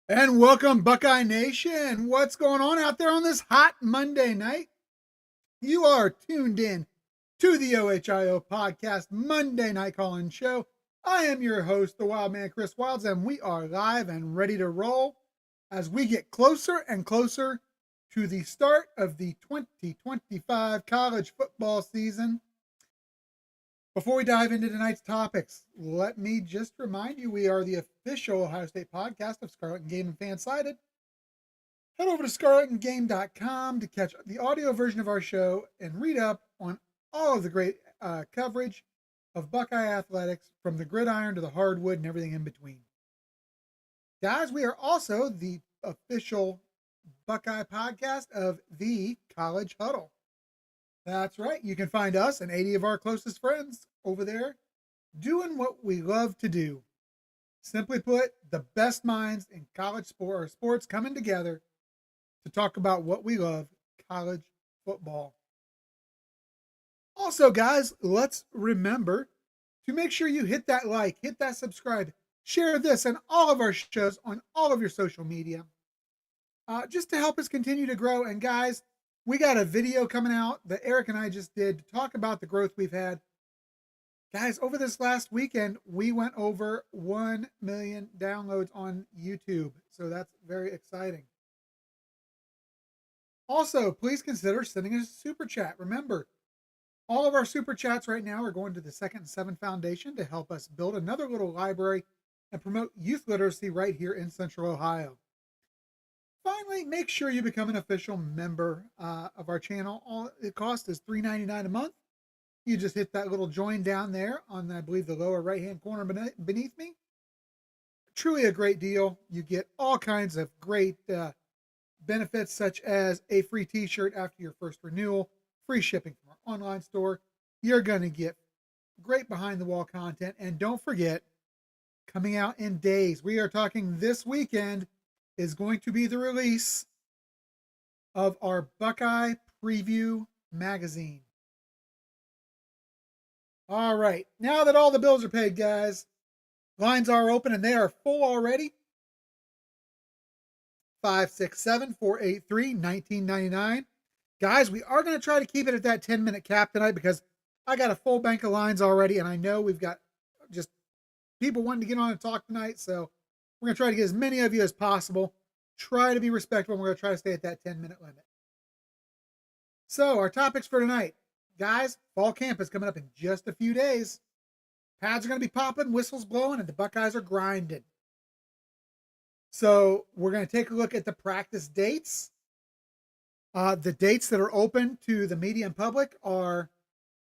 And welcome, Buckeye Nation. What's going on out there on this hot Monday night? You are tuned in to the OHIO Podcast Monday Night Call-In Show. I am your host, the Wildman, Chris Wilds, and we are live and ready to roll as we get closer and closer to the start of the 2025 college football season. Before we dive into tonight's topics, let me just remind you we are the official Ohio State podcast of Scarlet and Game and Fansided. Head over to scarletandgame.com to catch the audio version of our show and read up on all of the great coverage of Buckeye athletics from the gridiron to the hardwood and everything in between. Guys, we are also the official Buckeye podcast of the College Huddle. That's right. You can find us and 80 of our closest friends over there doing what we love to do. Simply put, the best minds in college sports coming together to talk about what we love, college football. Also, guys, let's remember to make sure you hit that like, hit that subscribe, share this and all of our shows on all of your social media, just to help us continue to grow. And guys, we got a video coming out that Eric and I just did to talk about the growth we've had. Guys, over this last weekend, we went over 1 million downloads on YouTube. So that's very exciting. Also, please consider sending us a super chat. Remember, all of our super chats right now are going to the Second and Seven Foundation to help us build another little library and promote youth literacy right here in Central Ohio. Finally, make sure you become an official member of our channel. All it costs is $3.99 a month. You just hit that little join down there on, I believe, the lower right-hand corner beneath me. Truly a great deal. You get all kinds of great benefits, such as a free t-shirt after your first renewal, free shipping from our online store. You're going to get great behind-the-wall content. And don't forget, coming out in days, we are talking this weekend, is going to be the release of our Buckeye Preview magazine. All right, now that all the bills are paid, guys, lines are open and they are full already. 567-483-1999. Guys, we are going to try to keep it at that 10-minute cap tonight because I got a full bank of lines already, and I know we've got just people wanting to get on and talk tonight, so we're going to try to get as many of you as possible. Try to be respectful. We're going to try to stay at that 10-minute limit. So, our topics for tonight. Guys, fall camp is coming up in just a few days. Pads are going to be popping, whistles blowing, and the Buckeyes are grinding. So, we're going to take a look at the practice dates. The dates that are open to the media and public are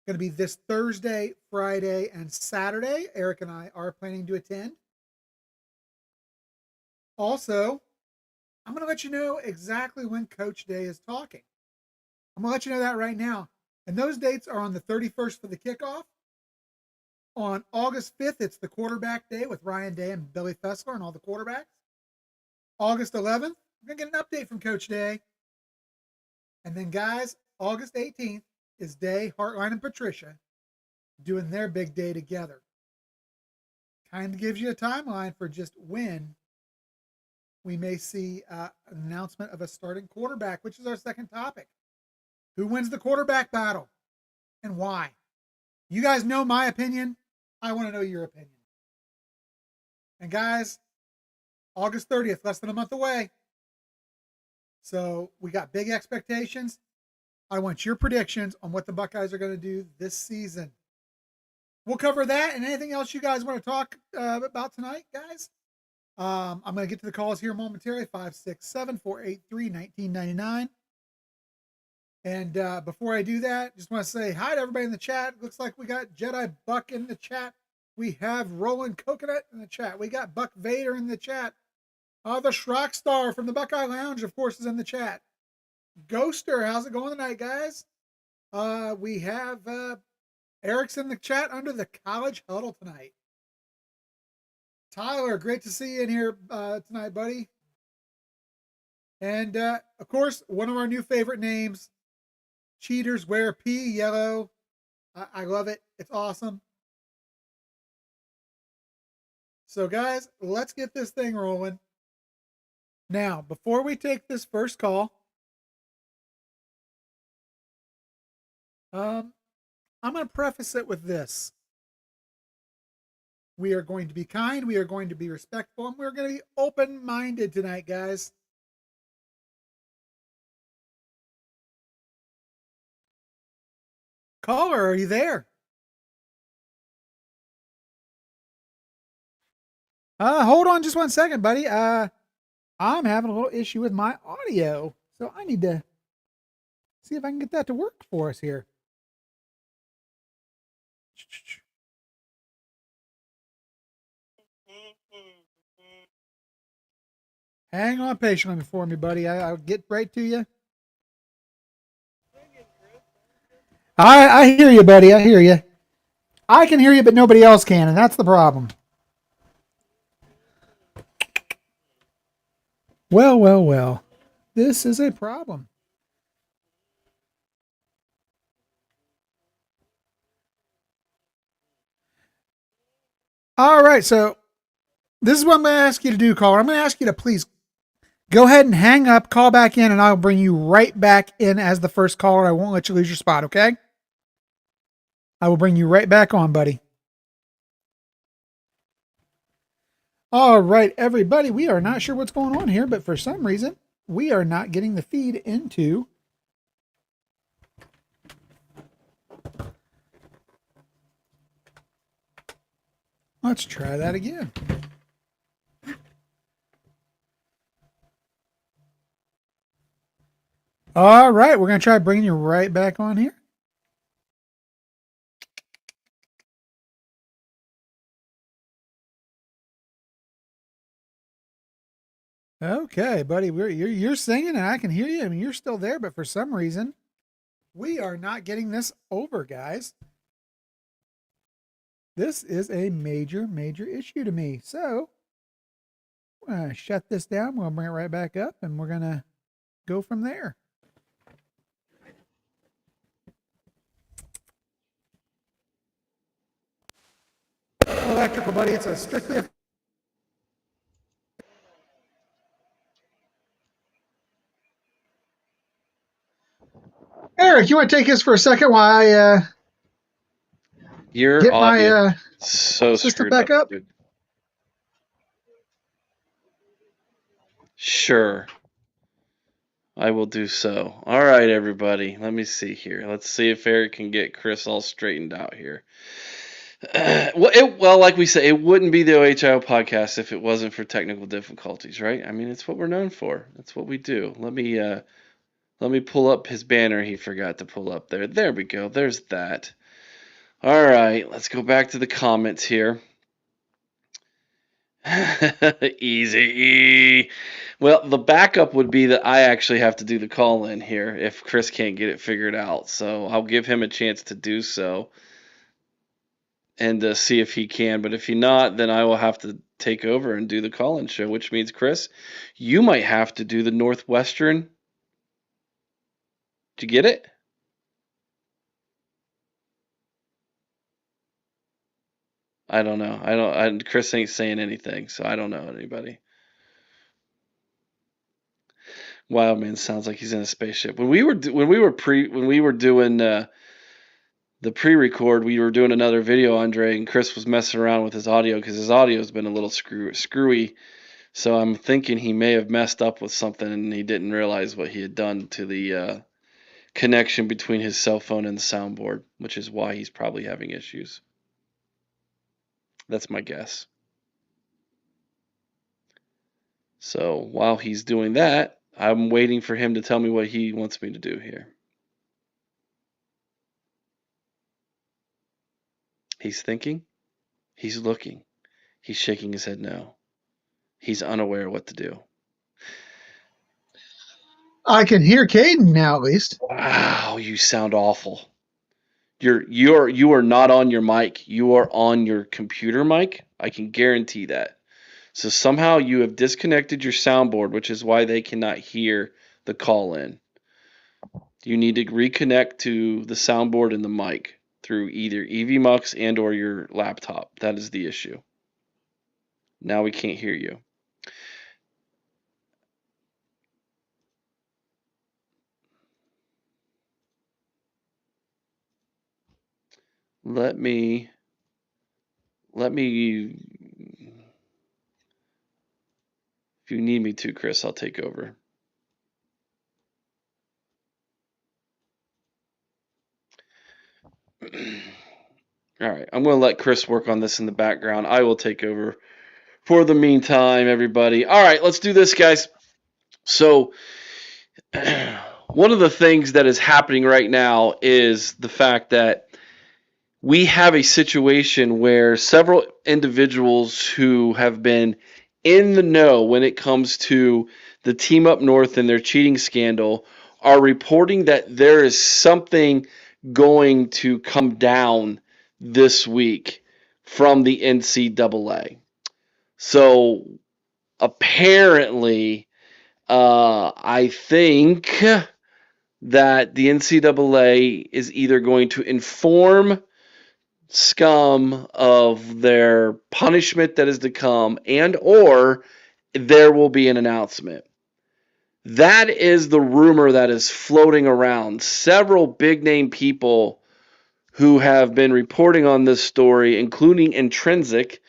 going to be this Thursday, Friday, and Saturday. Eric and I are planning to attend. Also, I'm going to let you know exactly when Coach Day is talking. I'm going to let you know that right now. And those dates are on the 31st for the kickoff. On August 5th, it's the quarterback day with Ryan Day and Billy Fessler and all the quarterbacks. August 11th, we're going to get an update from Coach Day. And then, guys, August 18th is Day, Hartline, and Patricia doing their big day together. Kind of gives you a timeline for just when we may see an announcement of a starting quarterback, which is our second topic. Who wins the quarterback battle and why? You guys know my opinion. I want to know your opinion. And guys, August 30th, less than a month away. So we got big expectations. I want your predictions on what the Buckeyes are going to do this season. We'll cover that and anything else you guys want to talk about tonight, guys. I'm going to get to the calls here momentarily. 567-483-1999. And before I do that, just want to say hi to everybody in the chat. Looks like we got Jedi Buck in the chat. We have Roland Coconut in the chat. We got Buck Vader in the chat. The Shrock Star from the Buckeye Lounge, of course, is in the chat. Ghoster, how's it going tonight, guys? We have Eric's in the chat under the College Huddle tonight. Tyler, great to see you in here tonight, buddy. And, of course, one of our new favorite names, Cheaters Wear P Yellow. I love it. It's awesome. So, guys, let's get this thing rolling. Now, before we take this first call, I'm going to preface it with this. We are going to be kind, we are going to be respectful, and we're going to be open minded tonight, guys. Caller, are you there? Hold on just 1 second, buddy. I'm having a little issue with my audio, so I need to see if I can get that to work for us here. Hang on patiently for me, buddy. I'll get right to you. I hear you, buddy. I hear you. I can hear you, but nobody else can, and that's the problem. Well, well, well. This is a problem. All right, so this is what I'm going to ask you to do, caller. I'm going to ask you to please go ahead and hang up, call back in, and I'll bring you right back in as the first caller. I won't let you lose your spot, okay? I will bring you right back on, buddy. All right, everybody, we are not sure what's going on here, but for some reason, we are not getting the feed into. Let's try that again. All right, we're going to try bringing you right back on here. Okay, buddy, you're singing and I can hear you. I mean, you're still there, but for some reason, we are not getting this over, guys. This is a major, major issue to me. So, we're going to shut this down. We'll bring it right back up, and we're going to go from there. Electrical, buddy. It's a strictly. Eric, you want to take this for a second while I Your get audio my so system screwed back up? dude. Sure, I will do so. All right, everybody. Let me see here. Let's see if Eric can get Chris all straightened out here. Well, like we say, it wouldn't be the OHIO podcast if it wasn't for technical difficulties, right? I mean, it's what we're known for. That's what we do. Let me pull up his banner. He forgot to pull up there. There we go. There's that. All right, let's go back to the comments here. Easy. Well, the backup would be that I actually have to do the call in here if Chris can't get it figured out. So I'll give him a chance to do so and see if he can. But if he not, then I will have to take over and do the call in show, which means, Chris, you might have to do the Northwestern. Did you get it? I don't know. Chris ain't saying anything, so I don't know anybody. Wildman sounds like he's in a spaceship. When we were doing the pre-record, we were doing another video, Andre, and Chris was messing around with his audio because his audio has been a little screwy. So I'm thinking he may have messed up with something and he didn't realize what he had done to the connection between his cell phone and the soundboard, which is why he's probably having issues. That's my guess. So while he's doing that, I'm waiting for him to tell me what he wants me to do here. He's thinking. He's looking. He's shaking his head no. He's unaware what to do. I can hear Caden now, at least. Wow, you sound awful. You are not on your mic. You are on your computer mic. I can guarantee that. So somehow you have disconnected your soundboard, which is why they cannot hear the call in. You need to reconnect to the soundboard and the mic through either EVMux and or your laptop. That is the issue. Now we can't hear you. Let me. If you need me to, Chris, I'll take over. All right, I'm going to let Chris work on this in the background. I will take over for the meantime, everybody. All right, let's do this, guys. So, one of the things that is happening right now is the fact that we have a situation where several individuals who have been in the know when it comes to the team up north and their cheating scandal are reporting that there is something going to come down this week from the NCAA. So apparently, I think that the NCAA is either going to inform Scum of their punishment that is to come, and or there will be an announcement. That is the rumor that is floating around. Several big name people who have been reporting on this story, including Intrinsic,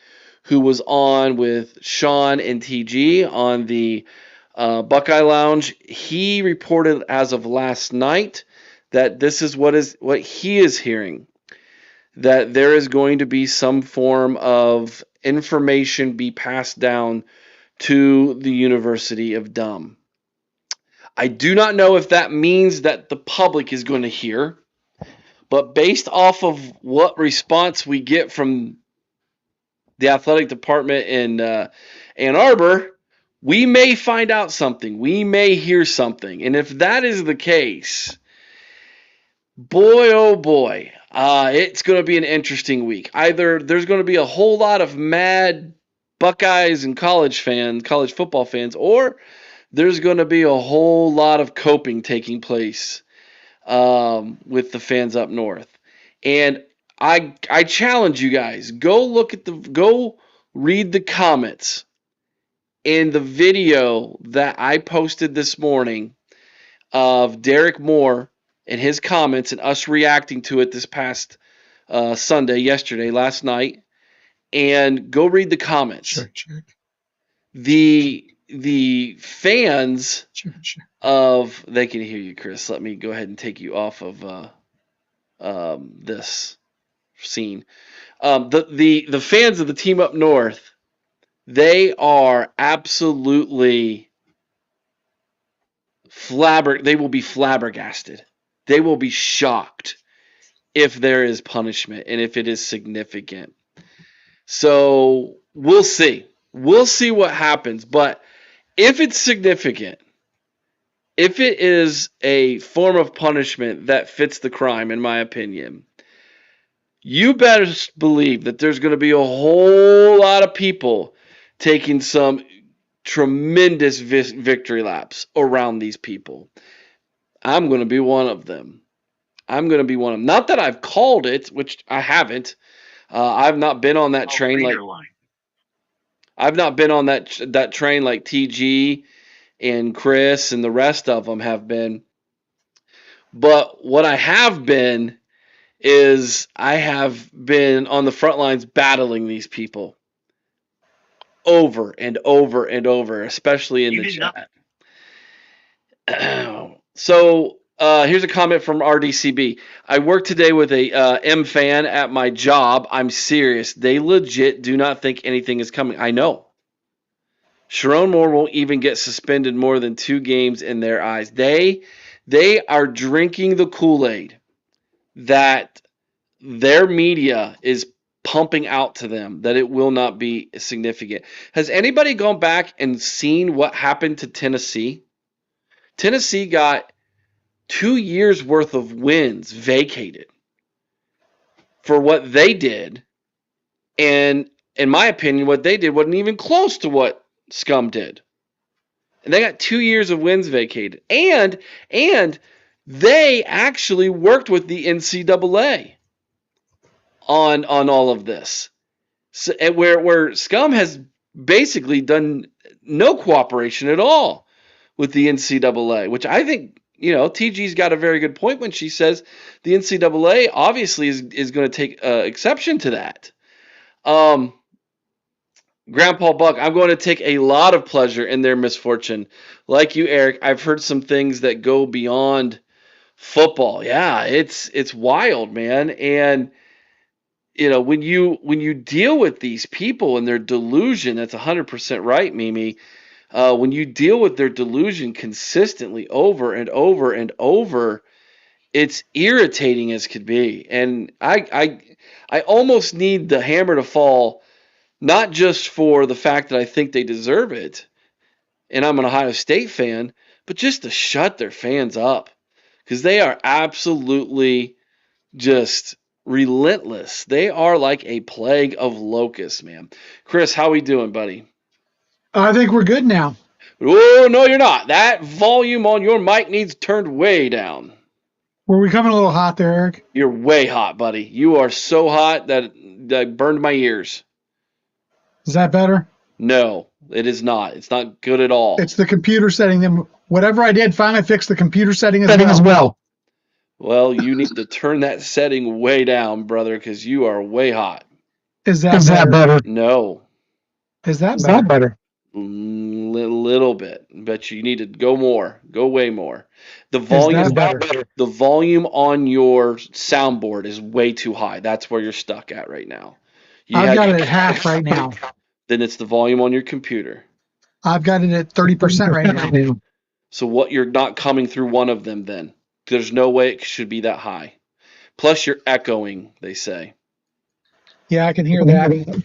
who was on with Sean and TG on the Buckeye Lounge. He reported as of last night that this is what he is hearing, that there is going to be some form of information be passed down to the University of Dumb. I do not know if that means that the public is going to hear, but based off of what response we get from the athletic department in Ann Arbor, we may find out something. We may hear something. And if that is the case, boy, oh boy, it's going to be an interesting week. Either there's going to be a whole lot of mad Buckeyes and college football fans, or there's going to be a whole lot of coping taking place with the fans up north. And I challenge you guys, go read the comments in the video that I posted this morning of Derek Moore and his comments and us reacting to it this past last night, and go read the comments. Check. The fans of, they can hear you, Chris. Let me go ahead and take you off of this scene. The fans of the team up north, they are absolutely they will be flabbergasted. They will be shocked if there is punishment and if it is significant. So we'll see. We'll see what happens. But if it's significant, if it is a form of punishment that fits the crime, in my opinion, you better believe that there's going to be a whole lot of people taking some tremendous victory laps around these people. I'm going to be one of them. Not that I've called it, which I haven't. I've not been on that train I've not been on that train like TG and Chris and the rest of them have been. But what I have been is I have been on the front lines battling these people over and over and over, especially in the chat. So here's a comment from RDCB. I work today with a M fan at my job. I'm serious. They legit do not think anything is coming. I know. Sharon Moore won't even get suspended more than 2 games in their eyes. They are drinking the Kool-Aid that their media is pumping out to them, that it will not be significant. Has anybody gone back and seen what happened to Tennessee? Tennessee got 2 years worth of wins vacated for what they did. And in my opinion, what they did wasn't even close to what Scum did. And they got 2 years of wins vacated. And they actually worked with the NCAA on all of this. So, where Scum has basically done no cooperation at all with the NCAA, which I think TG's got a very good point when she says the NCAA obviously is going to take exception to that. Grandpa Buck, I'm going to take a lot of pleasure in their misfortune. Like you, Eric, I've heard some things that go beyond football. Yeah, it's wild, man. And when you deal with these people and their delusion, that's 100% right, Mimi. When you deal with their delusion consistently over and over and over, it's irritating as could be. And I almost need the hammer to fall, not just for the fact that I think they deserve it, and I'm an Ohio State fan, but just to shut their fans up, because they are absolutely just relentless. They are like a plague of locusts, man. Chris, how we doing, buddy? I think we're good now. Oh, no, you're not. That volume on your mic needs turned way down. Were we coming a little hot there, Eric? You're way hot, buddy. You are so hot that burned my ears. Is that better? No, it is not. It's not good at all. It's the computer setting. Then whatever I did, finally fixed the computer setting as well. Well, you need to turn that setting way down, brother, because you are way hot. Is that better? No. Is that better? Little bit, but you need to go more. Go way more. The volume on your soundboard is way too high. That's where you're stuck at right now. I've got it at half right now. Then it's the volume on your computer. I've got it at 30% right now. So what, you're not coming through one of them then? There's no way it should be that high. Plus you're echoing, they say. Yeah, I can hear that.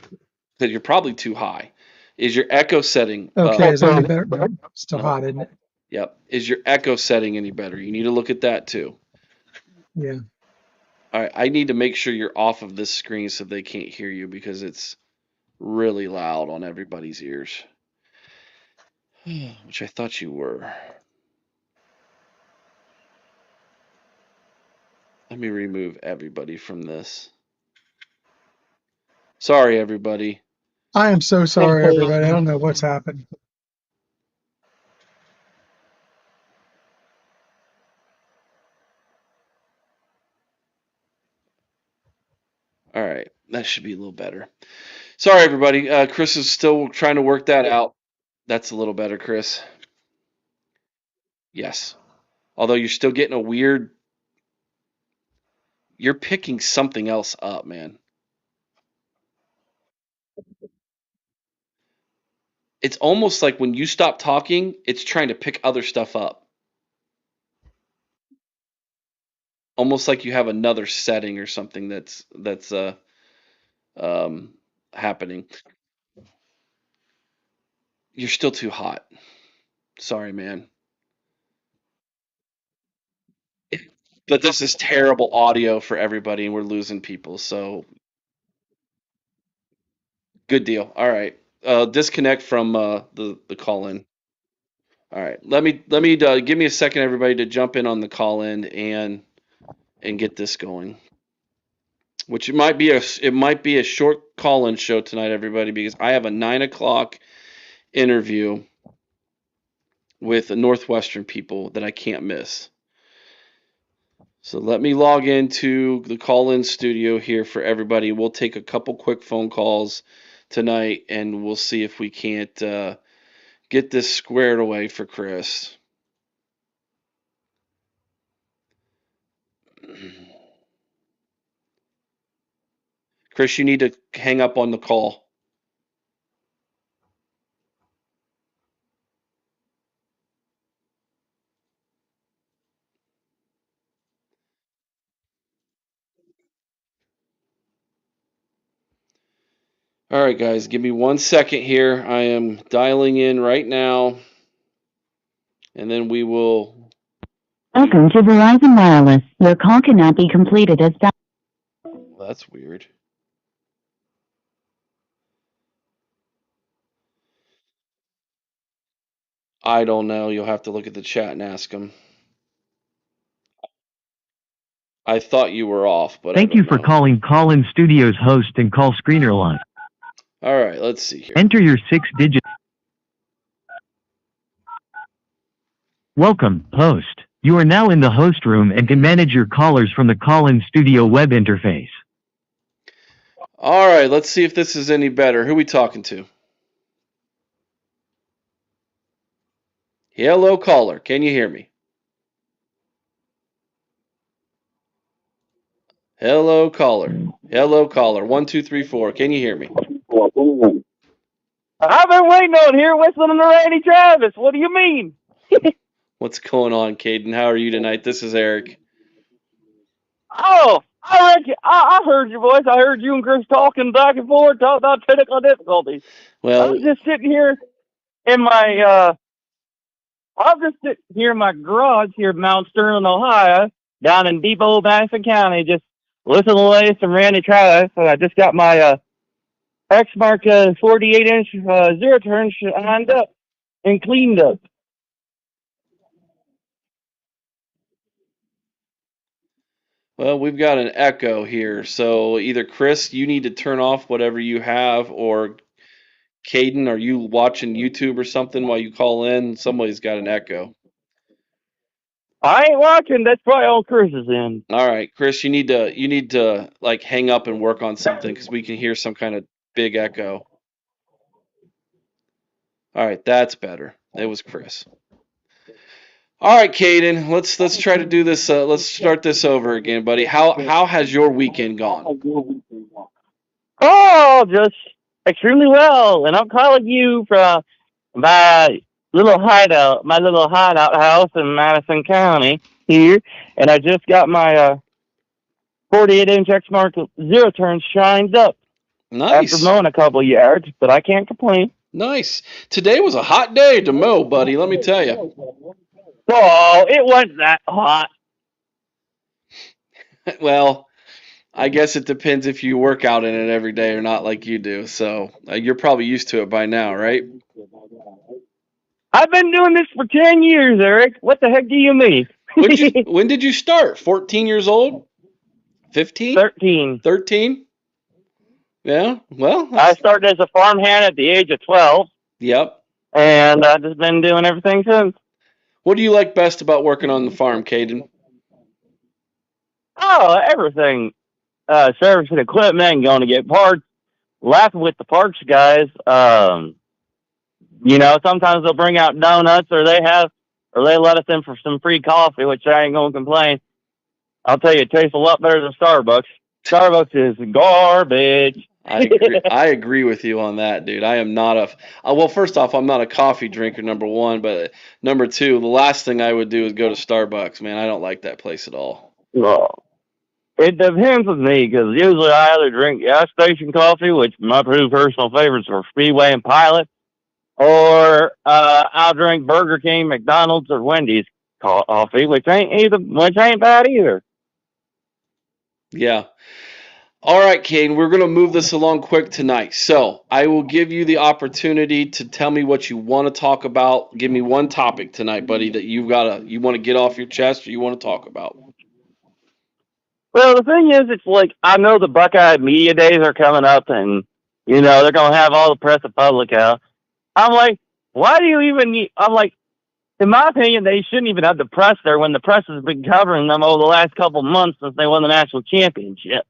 That you're probably too high. Is your echo setting okay? Is that any better? Still hot, isn't it? Yep. Is your echo setting any better? You need to look at that too. Yeah. All right. I need to make sure you're off of this screen so they can't hear you, because it's really loud on everybody's ears. Which I thought you were. Let me remove everybody from this. Sorry, everybody. I am so sorry, everybody. I don't know what's happened. All right. That should be a little better. Sorry, everybody. Chris is still trying to work that out. That's a little better, Chris. Yes. Although you're still getting a weird... You're picking something else up, man. It's almost like when you stop talking, it's trying to pick other stuff up. Almost like you have another setting or something that's happening. You're still too hot. Sorry, man. But this is terrible audio for everybody, and we're losing people. So good deal. All right. Disconnect from the call in. All right. Let me give me a second, everybody, to jump in on the call in and get this going. Which it might be a short call in show tonight, everybody, because I have a 9 o'clock interview with the Northwestern people that I can't miss. So let me log into the call-in studio here for everybody. We'll take a couple quick phone calls tonight, and we'll see if we can't get this squared away for Chris. Chris, you need to hang up on the call. All right, guys, give me 1 second here. I am dialing in right now, and then we will... Welcome to Verizon Wireless. Your call cannot be completed as that. Well, that's weird. I don't know. You'll have to look at the chat and ask them. I thought you were off, but thank you for calling Call-In Studios host and call screener line. All right, let's see here. Enter your 6-digit. Welcome, host. You are now in the host room and can manage your callers from the call-in studio web interface. All right, let's see if this is any better. Who are we talking to? Hello, caller. Can you hear me? Hello, caller. Hello, caller. 1, 2, 3, 4. Can you hear me? I've been waiting on here listening to Randy Travis. What do you mean? What's going on, Caden? How are you tonight? This is Eric. Oh, I heard your voice. I heard you and Chris talking back and forth, talking about technical difficulties. Well, I'm just sitting here in my garage here in Mount Sterling, Ohio, down in deep old Madison County, just listening to the latest from Randy Travis. And I just got my X-Mark 48-inch zero turn shined up and cleaned up. well, we've got an echo here. So either Chris, you need to turn off whatever you have, or Caden, are you watching YouTube or something while you call in? Somebody's got an echo. I ain't watching. That's probably all Chris's end. All right, Chris, you need to like hang up and work on something because we can hear some kind of big echo. All right, that's better. It was Chris. All right, Caden, let's try to do this. Let's start this over again, buddy. How has your weekend gone? Oh, just extremely well. And I'm calling you from my little hideout house in Madison County here. And I just got my 48-inch X-Mark zero turn shined up Nice. after mowing a couple yards, but I can't complain. Nice. Today was a hot day to mow, buddy. Let me tell you. Oh, it wasn't that hot. Well, I guess it depends if you work out in it every day or not, like you do. So you're probably used to it by now, right? I've been doing this for 10 years, Eric. What the heck do you mean? When did you start? 14 years old? 15? 13. 13? Yeah, well. I started as a farmhand at the age of 12. Yep. And I've just been doing everything since. What do you like best about working on the farm, Caden? Oh, everything. Servicing equipment, going to get parts, laughing with the parts guys. Sometimes they'll bring out donuts or they let us in for some free coffee, which I ain't going to complain. I'll tell you, it tastes a lot better than Starbucks. Starbucks is garbage. I agree with you on that, dude. I am not well, first off, I'm not a coffee drinker, number one, but number two, the last thing I would do is go to Starbucks, man. I don't like that place at all. Well, it depends with me, because usually I either drink gas station coffee, which my two personal favorites are Speedway and Pilot, or I'll drink Burger King, McDonald's, or Wendy's coffee, which ain't bad either. Yeah. All right, Kane, we're going to move this along quick tonight. So I will give you the opportunity to tell me what you want to talk about. Give me one topic tonight, buddy, that you want to get off your chest or you want to talk about. Well, the thing is, it's like, I know the Buckeye Media Days are coming up, and, they're going to have all the press and public out. I'm like, why do you even need, in my opinion, they shouldn't even have the press there when the press has been covering them over the last couple months since they won the national championship.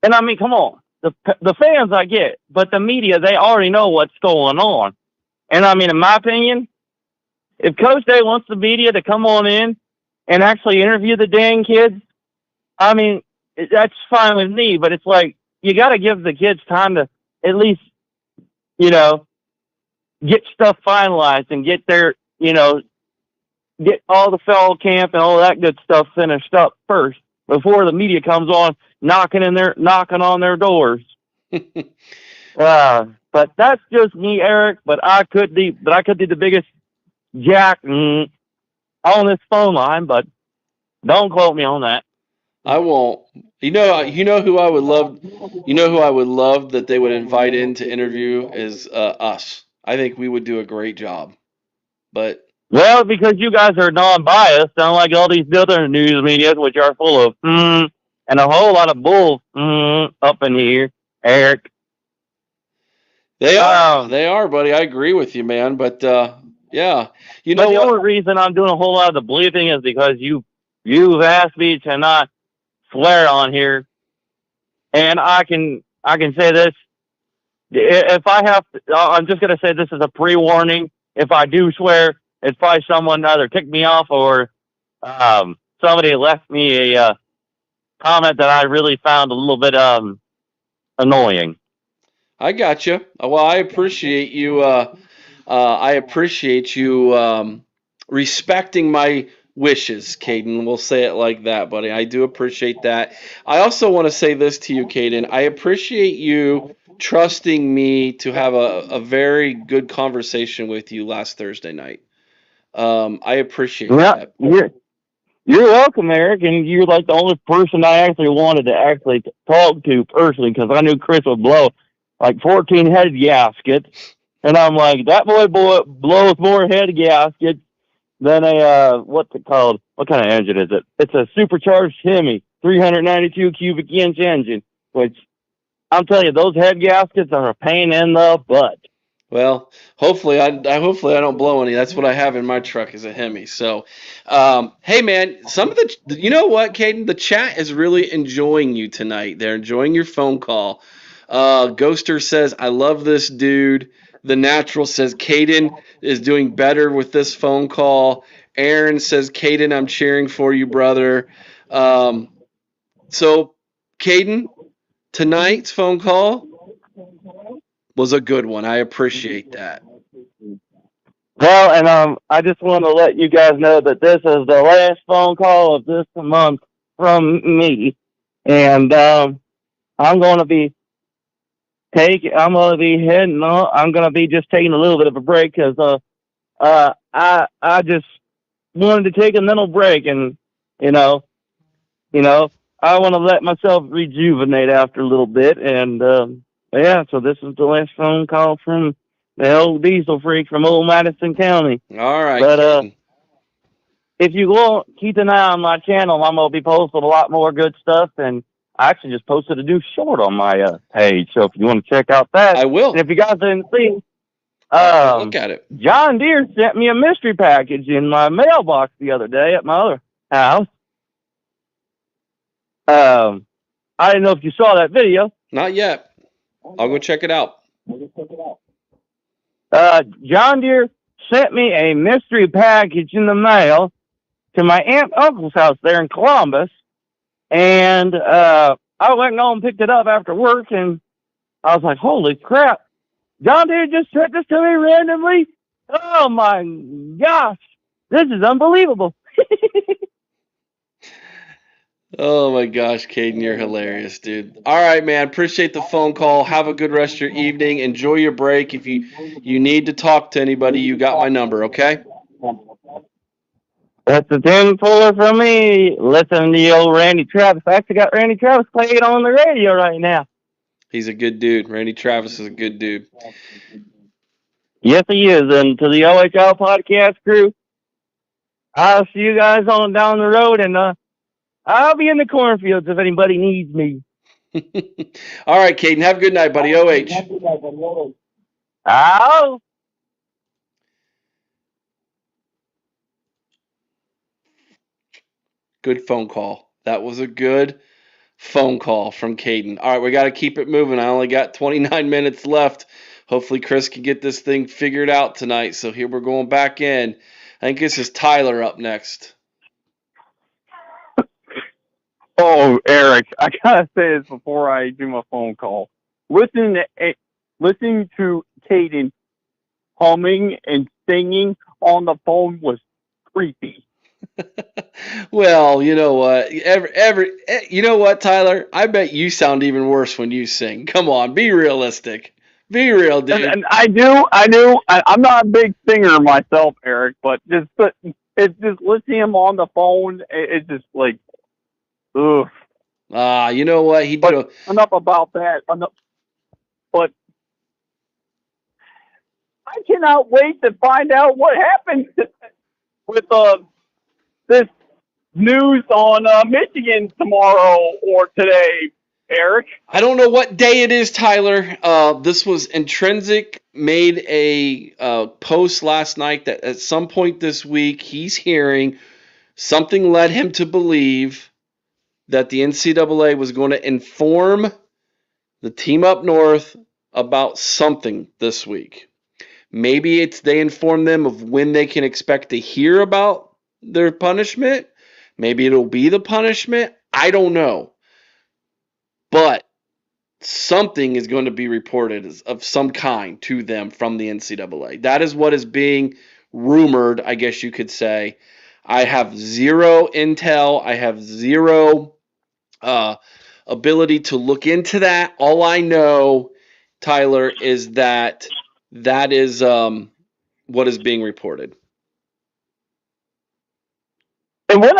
And I mean, come on, the fans I get, but the media, they already know what's going on. And I mean, in my opinion, if Coach Day wants the media to come on in and actually interview the dang kids, I mean, that's fine with me, but it's like, you got to give the kids time to at least, get stuff finalized and get their, get all the fall camp and all that good stuff finished up first before the media comes on knocking on their doors. But that's just me, Eric. But I could be the biggest jack on this phone line. But don't quote me on that. I won't. You know who I would love. You know who I would love that they would invite in to interview is us. I think we would do a great job. But well, because you guys are non-biased, unlike all these other news media, which are full of and a whole lot of bull up in here, Eric. They are, buddy. I agree with you, man. But Yeah. You But know the what? only reason I'm doing a whole lot of the bleeping is because you've asked me to not swear on here, and I can say this. If I have, I'm just gonna say this is a pre-warning. If I do swear, it's probably someone either ticked me off or somebody left me a comment that I really found a little bit annoying. I got you. Well, I appreciate you. I appreciate you respecting my wishes, Caden. We'll say it like that, buddy. I do appreciate that. I also want to say this to you, Caden. I appreciate you trusting me to have a very good conversation with you last Thursday night. I appreciate Yeah, that. you're welcome, Eric, and you're like the only person I actually wanted to actually talk to personally because I knew Chris would blow like 14 head gaskets, and I'm like that boy blows more head gaskets than a what's it called? What kind of engine is it? It's a supercharged Hemi, 392 cubic inch engine, which I'm telling you, those head gaskets are a pain in the butt. Well, hopefully I don't blow any. That's what I have in my truck is a Hemi. So, hey man, some of you know what, Caden, the chat is really enjoying you tonight. They're enjoying your phone call. Ghoster says, "I love this dude." The Natural says, "Caden is doing better with this phone call." Aaron says, "Caden, I'm cheering for you, brother." So, Caden, tonight's phone call was a good one. I appreciate that. Well, and I just want to let you guys know that this is the last phone call of this month from me, and I'm going to be I'm going to be heading on. I'm going to be just taking a little bit of a break because I just wanted to take a mental break, and you know, you know, I want to let myself rejuvenate after a little bit, and yeah. So this is the last phone call from the old diesel freak from old Madison County. All right, But Caden. if you will keep an eye on my channel, I'm gonna be posting a lot more good stuff, and I actually just posted a new short on my page. So if you want to check out that, I will. and if you guys didn't see, Look at it. John Deere sent me a mystery package in my mailbox the other day at my other house. I didn't know if you saw that video. Not yet. I'll go check it out. John Deere sent me a mystery package in the mail to my aunt and uncle's house there in Columbus, and I went and and picked it up after work, and I was like, "Holy crap! John Deere just sent this to me randomly. Oh my gosh, this is unbelievable." Oh my gosh, Caden, you're hilarious, dude. All right, man. Appreciate the phone call. Have a good rest of your evening. Enjoy your break. If you need to talk to anybody, you got my number, okay? That's a tin puller from me. Listen to the old Randy Travis. I actually got Randy Travis playing on the radio right now. He's a good dude. Randy Travis is a good dude. Yes, he is. And to the OHL podcast crew, I'll see you guys on down the road, and I'll be in the cornfields if anybody needs me. All right, Caden. Have a good night, buddy. OH. Ow! Good phone call. That was a good phone call from Caden. All right, we got to keep it moving. I only got 29 minutes left. Hopefully, Chris can get this thing figured out tonight. So here we're going back in. I think this is Tyler up next. Oh, Eric, I gotta say this before I do my phone call. Listening to Caden humming and singing on the phone was creepy. Well, you know what? You know what, Tyler? I bet you sound even worse when you sing. Come on, be realistic. Be real, dude. And I do. I'm not a big singer myself, Eric, but it's just listening to him on the phone. It's just like, ugh. You know what? He did. Enough about that. But I cannot wait to find out what happened with this news on Michigan tomorrow or today. Eric? I don't know what day it is, Tyler. This was Intrinsic made a post last night that at some point this week he's hearing something led him to believe that the NCAA was going to inform the team up north about something this week. Maybe it's they inform them of when they can expect to hear about their punishment. Maybe it'll be the punishment. I don't know. But something is going to be reported of some kind to them from the NCAA. That is what is being rumored, I guess you could say. I have zero intel. I have zero ability to look into that. All I know, Tyler, is that is what is being reported. And when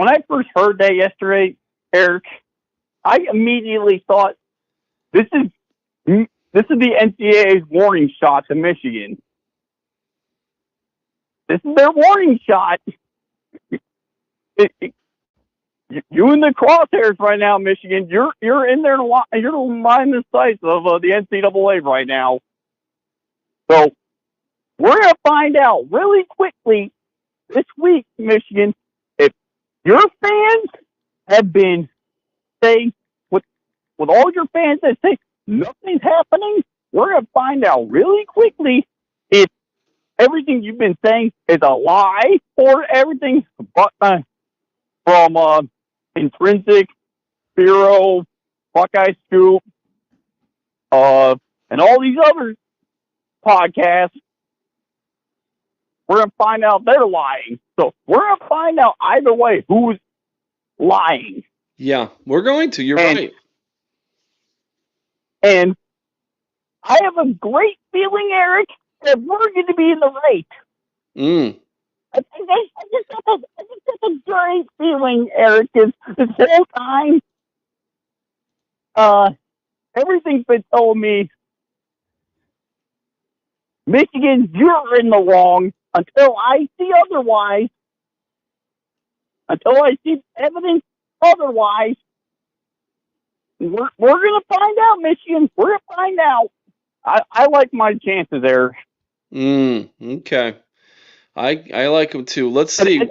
I first heard that yesterday, Eric, I immediately thought this is the NCAA's warning shot to Michigan. This is their warning shot. You in the crosshairs right now, Michigan. You're in there. You're the line of sight of the NCAA right now. So we're gonna find out really quickly this week, Michigan, if your fans have been saying with all your fans that say nothing's happening. We're gonna find out really quickly if everything you've been saying is a lie or everything from Intrinsic, Spiro, Buckeye Scoop, and all these other podcasts. We're going to find out they're lying. So we're going to find out either way who's lying. Yeah, we're going to. You're right. And I have a great feeling, Eric, that we're going to be in the right. I just have a great feeling, Eric, is this whole time, everything's been telling me, Michigan, you're in the wrong until I see otherwise. Until I see evidence otherwise, we're going to find out, Michigan. We're going to find out. I like my chances there. Okay. I like him too. Let's see.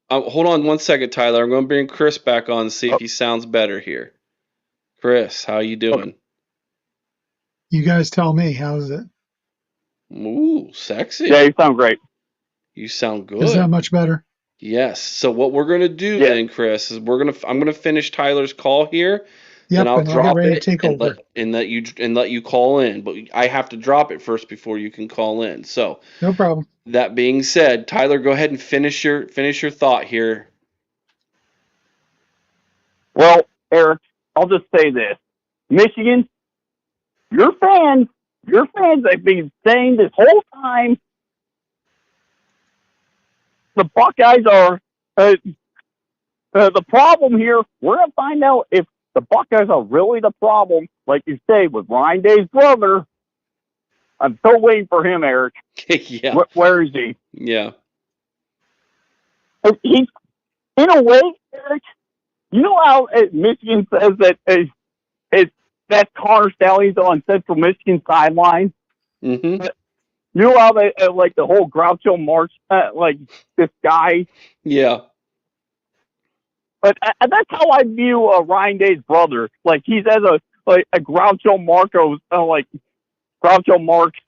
Hold on one second, Tyler. I'm going to bring Chris back on and see if he sounds better here. Chris, how you doing? You guys tell me. How's it? Ooh, sexy. Yeah, you sound great. You sound good. Is that much better? Yes. So what we're going to do then, Chris, is I'm going to finish Tyler's call here. Yep, and I'll drop get ready it to take over. and let you call in, but I have to drop it first before you can call in. So no problem. That being said, Tyler, go ahead and finish your thought here. Well, Eric, I'll just say this: Michigan, your fans have been saying this whole time the Buckeyes are the problem here. We're gonna find out if the Buckeyes are really the problem, like you say, with Ryan Day's brother. I'm still waiting for him, Eric. Yeah. Where is he? Yeah. He's, in a way, Eric, you know how Michigan says that that Connor Stallions on Central Michigan sideline? Mm-hmm. You know how they, like the whole Groucho Marx, like this guy? Yeah. But that's how I view Ryan Day's brother. Like he's as a Groucho Marx, Groucho Marx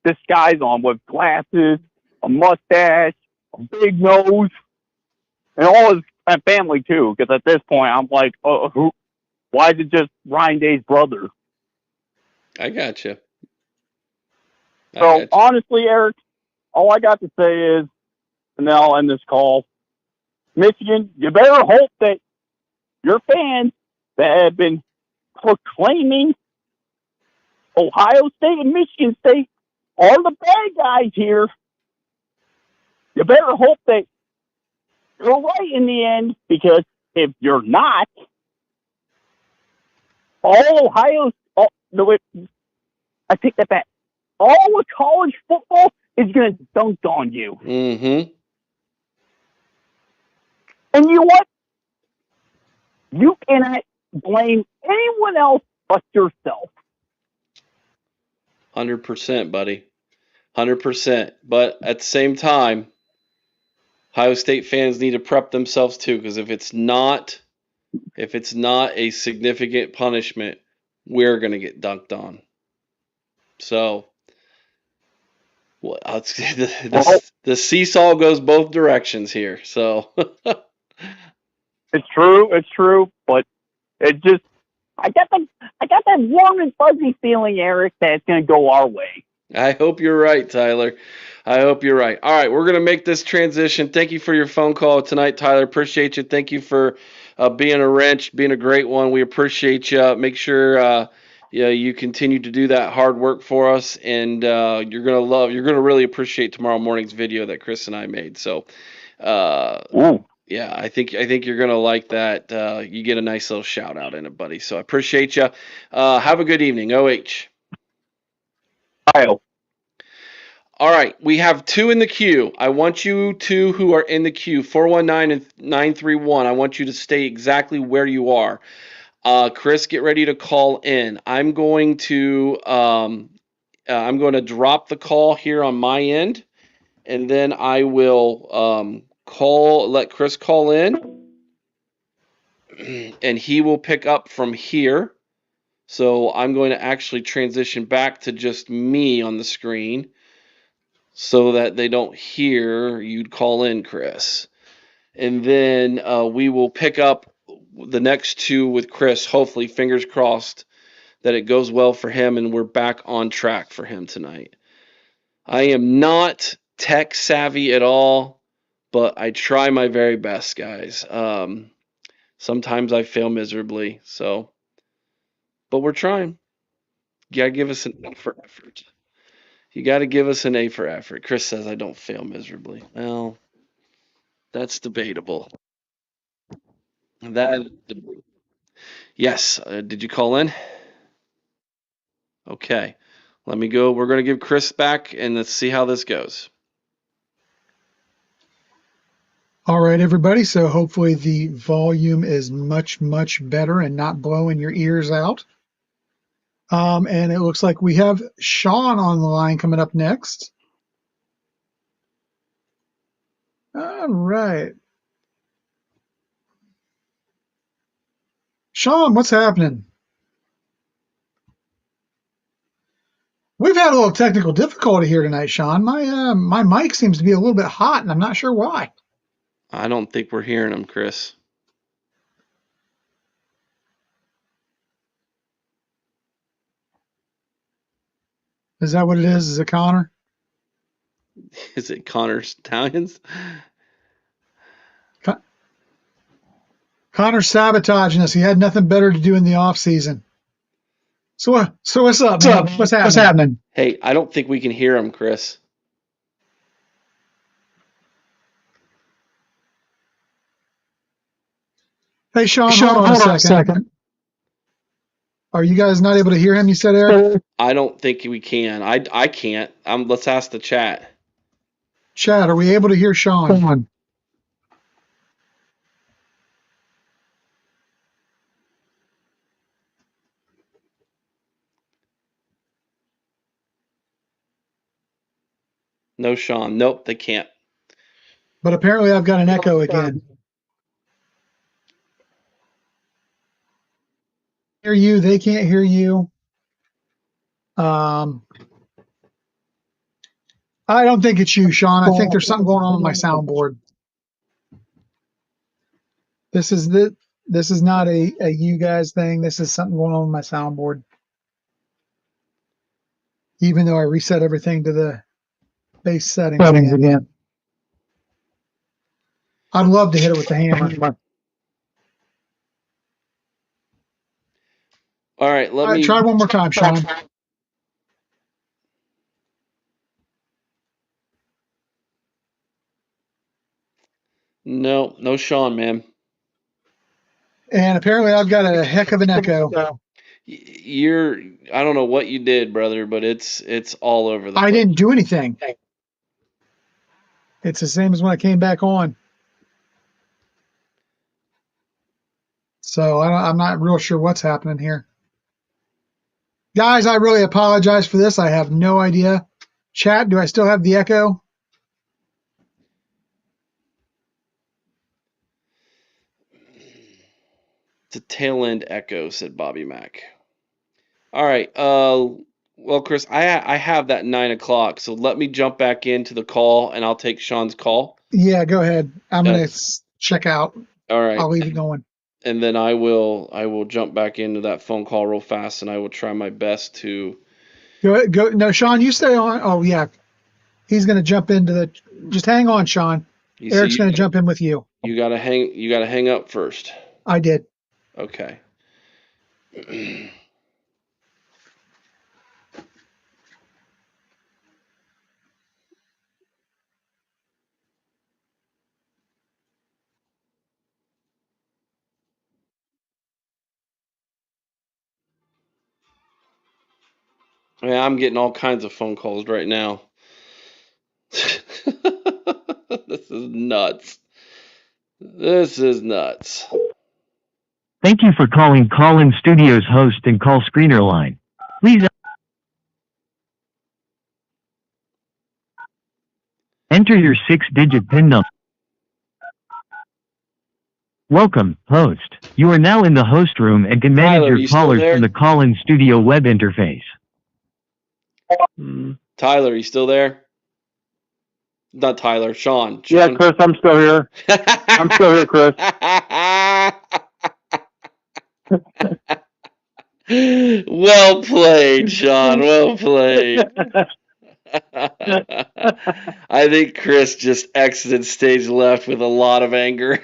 disguise on with glasses, a mustache, a big nose, and all his family too. Because at this point, I'm like, why is it just Ryan Day's brother? I gotcha. So honestly, Eric, all I got to say is, and then I'll end this call. Michigan, you better hope that your fans that have been proclaiming Ohio State and Michigan State are the bad guys here. You better hope that you're right in the end, because if you're not, I take that back. All of college football is going to dunk on you. Mm-hmm. And you know what? You cannot blame anyone else but yourself. 100%, buddy. 100%. But at the same time, Ohio State fans need to prep themselves too, because if it's not a significant punishment, we're going to get dunked on. So, well, the seesaw goes both directions here. So, It's true, but it just I got that warm and fuzzy feeling, Eric, that it's going to go our way. I hope you're right, Tyler. I hope you're right. All right, we're going to make this transition. Thank you for your phone call tonight, Tyler. Appreciate you. Thank you for being a wrench, being a great one. We appreciate you. Make sure you continue to do that hard work for us, and you're going to really appreciate tomorrow morning's video that Chris and I made. So, yeah, I think you're going to like that. You get a nice little shout out in it, buddy. So I appreciate you. Have a good evening, OH. Kyle. All right, we have two in the queue. I want you two who are in the queue, 419 and 931. I want you to stay exactly where you are. Chris, get ready to call in. I'm going to drop the call here on my end, and then I will let Chris call in, and he will pick up from here. So I'm going to actually transition back to just me on the screen, so that they don't hear you'd call in, Chris. And then we will pick up the next two with Chris. Hopefully, fingers crossed that it goes well for him and we're back on track for him tonight. I am not tech savvy at all, but I try my very best, guys. Sometimes I fail miserably, but we're trying. You gotta give us an A for effort. You got to give us an A for effort. Chris says I don't fail miserably. Well, that's debatable. Yes. Did you call in? Okay. Let me go. We're going to give Chris back, and let's see how this goes. All right, everybody. So hopefully the volume is much, much better and not blowing your ears out. And it looks like we have Sean on the line coming up next. All right. Sean, what's happening? We've had a little technical difficulty here tonight, Sean. My mic seems to be a little bit hot, and I'm not sure why. I don't think we're hearing him, Chris. Is that what it is? Is it Connor? Is it Connor Stallions? Connor's sabotaging us. He had nothing better to do in the off season. So what's up? What's happening? Hey, I don't think we can hear him, Chris. Hey, Sean, hold on a second. Are you guys not able to hear him? You said, Eric? I don't think we can. I can't. Let's ask the chat. Chat, are we able to hear Sean? No, Sean. Nope, they can't. But apparently I've got an echo again. Hear you, they can't hear you. I don't think it's you, Sean. I think there's something going on with my soundboard. This is not a you guys thing. This is something going on with my soundboard. Even though I reset everything to the base settings again. I'd love to hit it with the hammer. All right, let me try one more time, Sean. No Sean, man. And apparently I've got a heck of an echo. I don't know what you did, brother, but it's all over the place. I didn't do anything. It's the same as when I came back on. So I'm not real sure what's happening here. Guys, I really apologize for this. I have no idea. Chat, do I still have the echo? It's a tail end echo, said Bobby Mack. All right. Well, Chris, I have that 9 o'clock, so let me jump back into the call, and I'll take Sean's call. Yeah, go ahead. I'm going to check out. All right. I'll leave it going. And then I will jump back into that phone call real fast, and I will try my best to. Go. No, Sean, you stay on. Oh, yeah. He's going to jump into the. Just hang on, Sean. Eric's going to jump in with you. You gotta hang up first. I did. Okay. Yeah, I'm getting all kinds of phone calls right now. This is nuts. This is nuts. Thank you for calling Call-In Studios host and call screener line. Please enter your 6-digit PIN number. Welcome, host. You are now in the host room and can manage Tyler, you your still callers there? from the Call-In Studio web interface. Tyler, you still there? Not Tyler, Sean. Yeah, Chris, I'm still here. I'm still here, Chris. Well played, Sean. Well played. I think Chris just exited stage left with a lot of anger.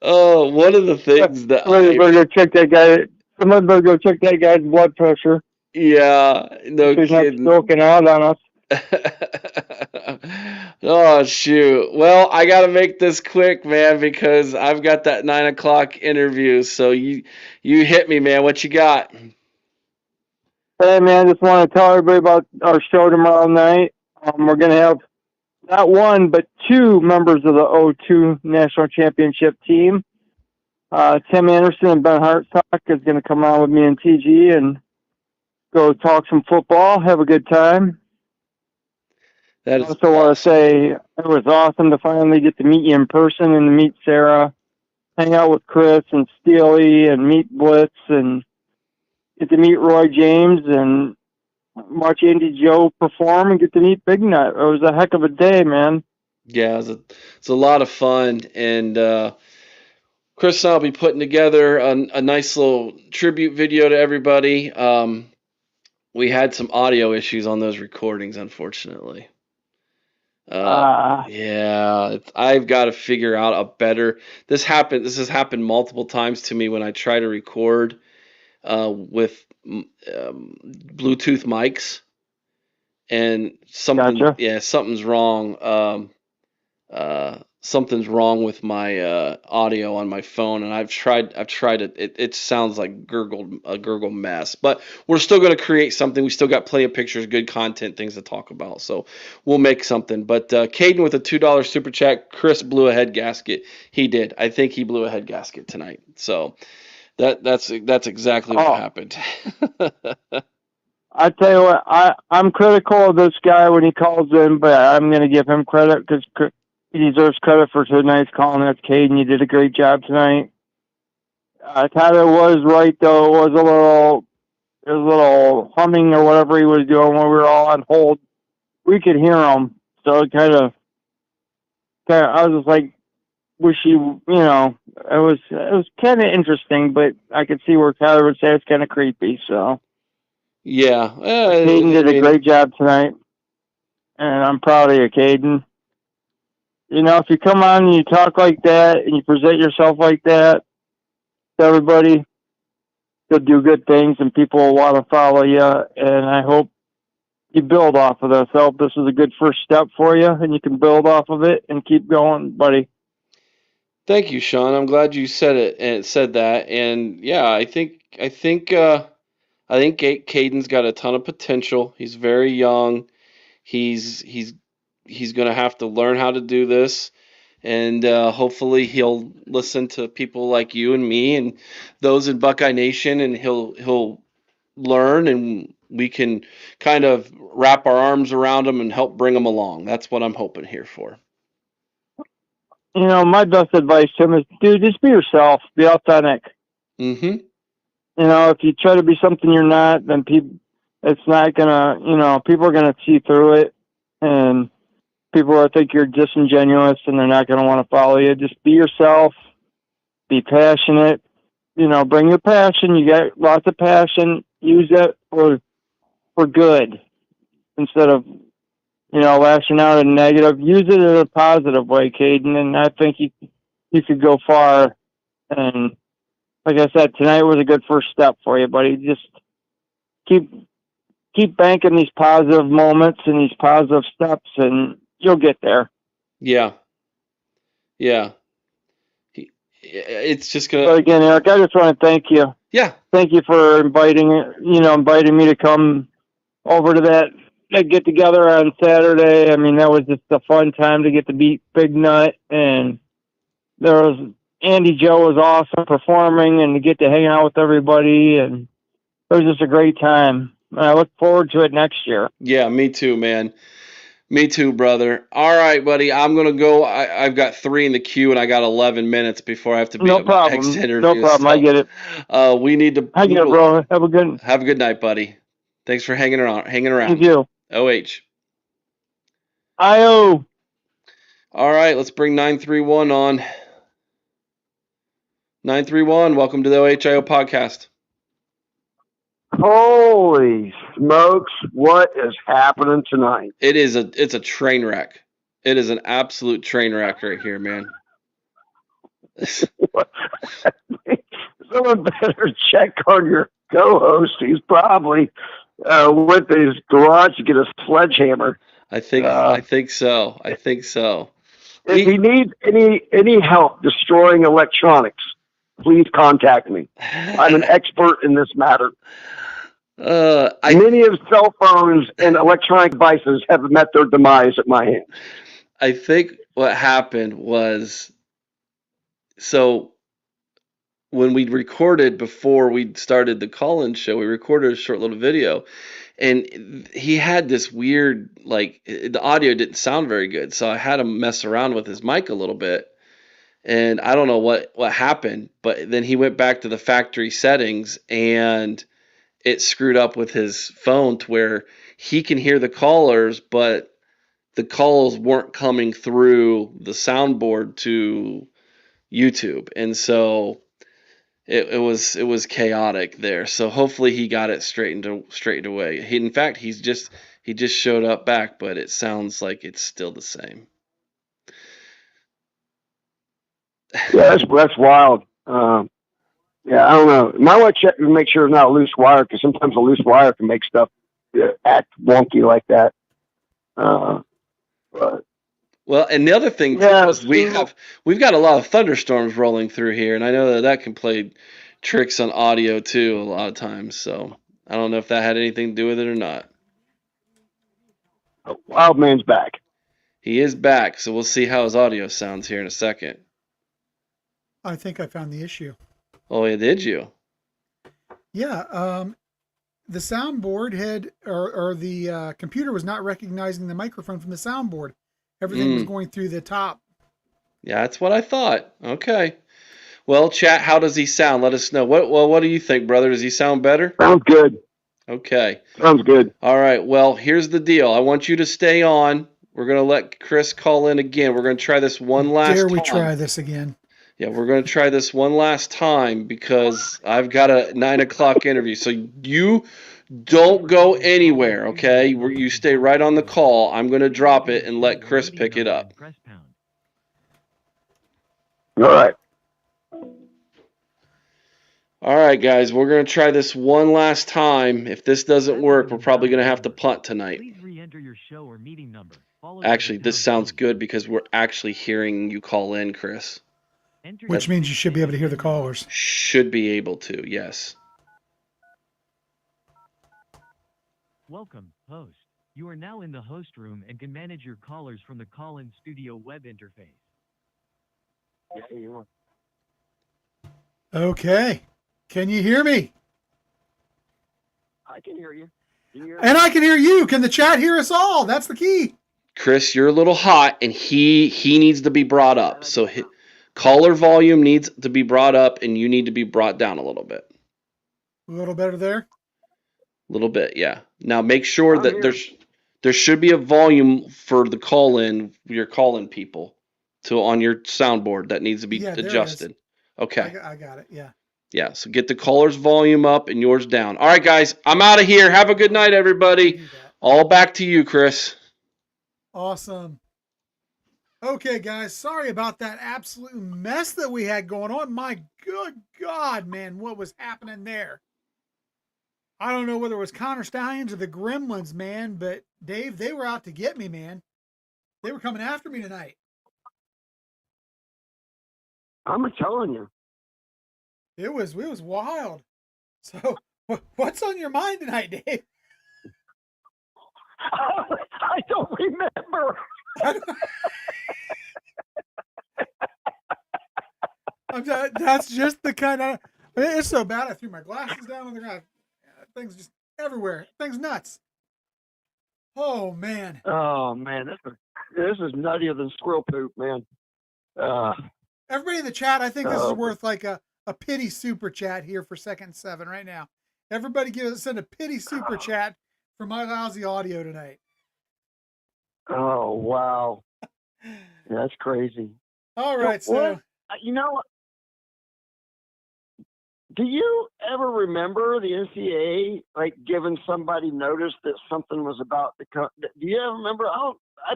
Oh, one of the things that Somebody better go check that guy. Somebody better go check that guy's blood pressure. yeah, no He's not kidding. stroking out on us. Oh shoot. Well, I gotta make this quick, man, because I've got that 9 o'clock interview. So you hit me, man. What you got? Hey, man, just want to tell everybody about our show tomorrow night. We're going to have not one, but two members of the O2 National Championship team. Tim Anderson and Ben Hartsock is going to come on with me and TG and go talk some football, have a good time. That I is also want to say it was awesome to finally get to meet you in person and to meet Sarah, hang out with Chris and Steely and meet Blitz and get to meet Roy James and watch Andy Joe perform and get to meet Big Nut. It was a heck of a day, man. Yeah, it's a lot of fun, and Chris and I'll be putting together a nice little tribute video to everybody. We had some audio issues on those recordings, unfortunately. Yeah, I've got to figure out a better. This has happened multiple times to me when I try to record with Bluetooth mics, and Gotcha. something's wrong. Something's wrong with my audio on my phone, and I've tried it. It sounds like a gurgled mess, but we're still going to create something. We still got plenty of pictures, good content, things to talk about, so we'll make something. But Caden with a $2 super chat. Chris blew a head gasket. He did. I think he blew a head gasket tonight. So that's exactly what happened. I tell you what, I'm critical of this guy when he calls in, but I'm going to give him credit because he deserves credit for tonight's call, and that's Caden. You did a great job tonight. Tyler was right, though. It was a little humming or whatever he was doing when we were all on hold. We could hear him, so it kind of I was just like, it was kind of interesting, but I could see where Tyler would say it's kind of creepy, so. Yeah. Caden did a great job tonight, and I'm proud of you, Caden. You know, if you come on and you talk like that and you present yourself like that to everybody, you'll do good things and people will want to follow you. And I hope you build off of this. I hope this is a good first step for you and you can build off of it and keep going, buddy. Thank you, Sean. I'm glad you said it and said that. And yeah, I think Caden's got a ton of potential. He's very young. He's going to have to learn how to do this. and hopefully he'll listen to people like you and me and those in Buckeye Nation, and he'll learn, and we can kind of wrap our arms around him and help bring him along. That's what I'm hoping here for. My best advice to him is, dude, just be yourself, be authentic. Mm-hmm. If you try to be something you're not, then it's not gonna, people are gonna see through it, and people will think you're disingenuous, and they're not gonna want to follow you. Just be yourself, be passionate. Bring your passion. You got lots of passion. Use it for good instead of lashing out in negative. Use it in a positive way, Caden, and I think you could go far. And like I said, tonight was a good first step for you, buddy. Just keep banking these positive moments and these positive steps, and you'll get there. Yeah. It's just gonna. But again, Eric, I just want to thank you. Yeah. Thank you for inviting me to come over to that get together on Saturday. I mean, that was just a fun time to get to beat Big Nut, and Andy Joe was awesome performing, and to get to hang out with everybody, and it was just a great time. I look forward to it next year. Yeah, me too, man. Me too, brother. All right, buddy. I'm gonna go. I've got 3 in the queue, and I got 11 minutes before I have to be No at my problem. next interview. No problem. So, I get it. we need to. I get it, bro. Have a good night, buddy. Thanks for hanging around. Thank you. OH. IO. All right, let's bring 931 on. 931, welcome to the OHIO podcast. Holy smokes, what is happening tonight? It's a train wreck. It is an absolute train wreck right here, man. Someone better check on your co-host. He's probably went to his garage to get a sledgehammer. I think so. If he needs any help destroying electronics, please contact me. I'm an expert in this matter. Many of cell phones and electronic devices have met their demise at my hands. I think what happened was, so when we recorded before we started the call-in show, we recorded a short little video, and he had this weird, like, the audio didn't sound very good, so I had him mess around with his mic a little bit, and I don't know what happened, but then he went back to the factory settings, and it screwed up with his phone to where he can hear the callers, but the calls weren't coming through the soundboard to YouTube, and so it was chaotic there. So hopefully he got it straightened away. In fact, he just showed up back, but it sounds like it's still the same. Yeah, that's wild. Yeah, I don't know. Might want to check and make sure it's not a loose wire, because sometimes a loose wire can make stuff act wonky like that. But well, and the other thing is we've got a lot of thunderstorms rolling through here, and I know that can play tricks on audio too a lot of times. So I don't know if that had anything to do with it or not. Wildman's back. He is back, so we'll see how his audio sounds here in a second. I think I found the issue. Oh, yeah, did you? Yeah, the soundboard had, or the computer was not recognizing the microphone from the soundboard. Everything was going through the top. Yeah, that's what I thought. Okay. Well, chat, how does he sound? Let us know. What do you think, brother? Does he sound better? Sounds good. Okay. Sounds good. All right. Well, here's the deal. I want you to stay on. We're going to let Chris call in again. We're going to try this one last time. Dare we try this again? Yeah, we're going to try this one last time because I've got a 9 o'clock interview. So you don't go anywhere, okay? You stay right on the call. I'm going to drop it and let Chris pick it up. All right. All right, guys, we're going to try this one last time. If this doesn't work, we're probably going to have to punt tonight. Actually, this sounds good because we're actually hearing you call in, Chris. Which means you should be able to hear the callers. Should be able to, yes. Welcome, host. You are now in the host room and can manage your callers from the call-in studio web interface. Yeah, you are. Okay. Can you hear me? I can hear you. Can you hear And me? I can hear you. Can the chat hear us all? That's the key. Chris, you're a little hot, and he needs to be brought up. So caller volume needs to be brought up, and you need to be brought down a little bit. A little better there. A little bit, yeah. Now make sure I'm that here. there should be a volume for the call-in, your call-in people, to on your soundboard that needs to be Yeah, there adjusted. is. Okay. I got it. Yeah. Yeah, so get the caller's volume up and yours down. All right, guys, I'm out of here. Have a good night, everybody. Do that. All back to you, Chris. Awesome. Okay, guys, sorry about that absolute mess that we had going on. My good God, man, what was happening there? I don't know whether it was Connor Stallions or the Gremlins, man, but Dave, they were out to get me, man. They were coming after me tonight. I'm telling you. It was wild. So, what's on your mind tonight, Dave? I don't remember. That's just the kind of. I mean, it's so bad. I threw my glasses down on the ground. Things just everywhere. Things nuts. Oh man. Oh man, this is nuttier than squirrel poop, man. Everybody in the chat, I think this is Oh. worth like a pity super chat here for second 7 right now. Everybody send a pity super chat for my lousy audio tonight. Oh wow, that's crazy. All right, so Well, you know, do you ever remember the NCAA like giving somebody notice that something was about to come? Do you ever remember? I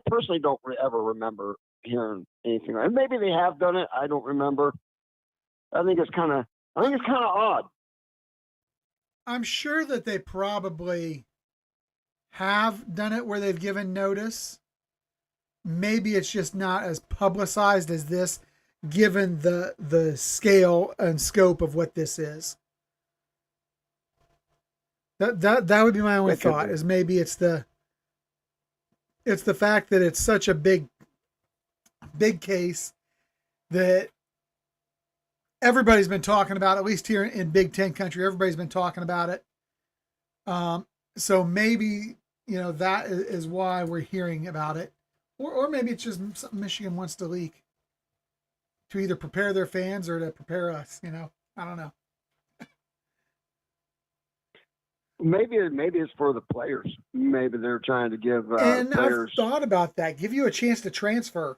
personally don't ever remember hearing anything. And maybe they have done it. I don't remember. I think it's kind of odd. I'm sure that they probably have done it where they've given notice. Maybe it's just not as publicized as this, given the scale and scope of what this is. That would be my only thought. Is maybe it's the fact that it's such a big case that everybody's been talking about, at least here in Big Ten country. Everybody's been talking about it. So maybe, that is why we're hearing about it. Or maybe it's just something Michigan wants to leak to either prepare their fans or to prepare us, I don't know. Maybe it's for the players. Maybe they're trying to give and players. I've thought about that. Give you a chance to transfer.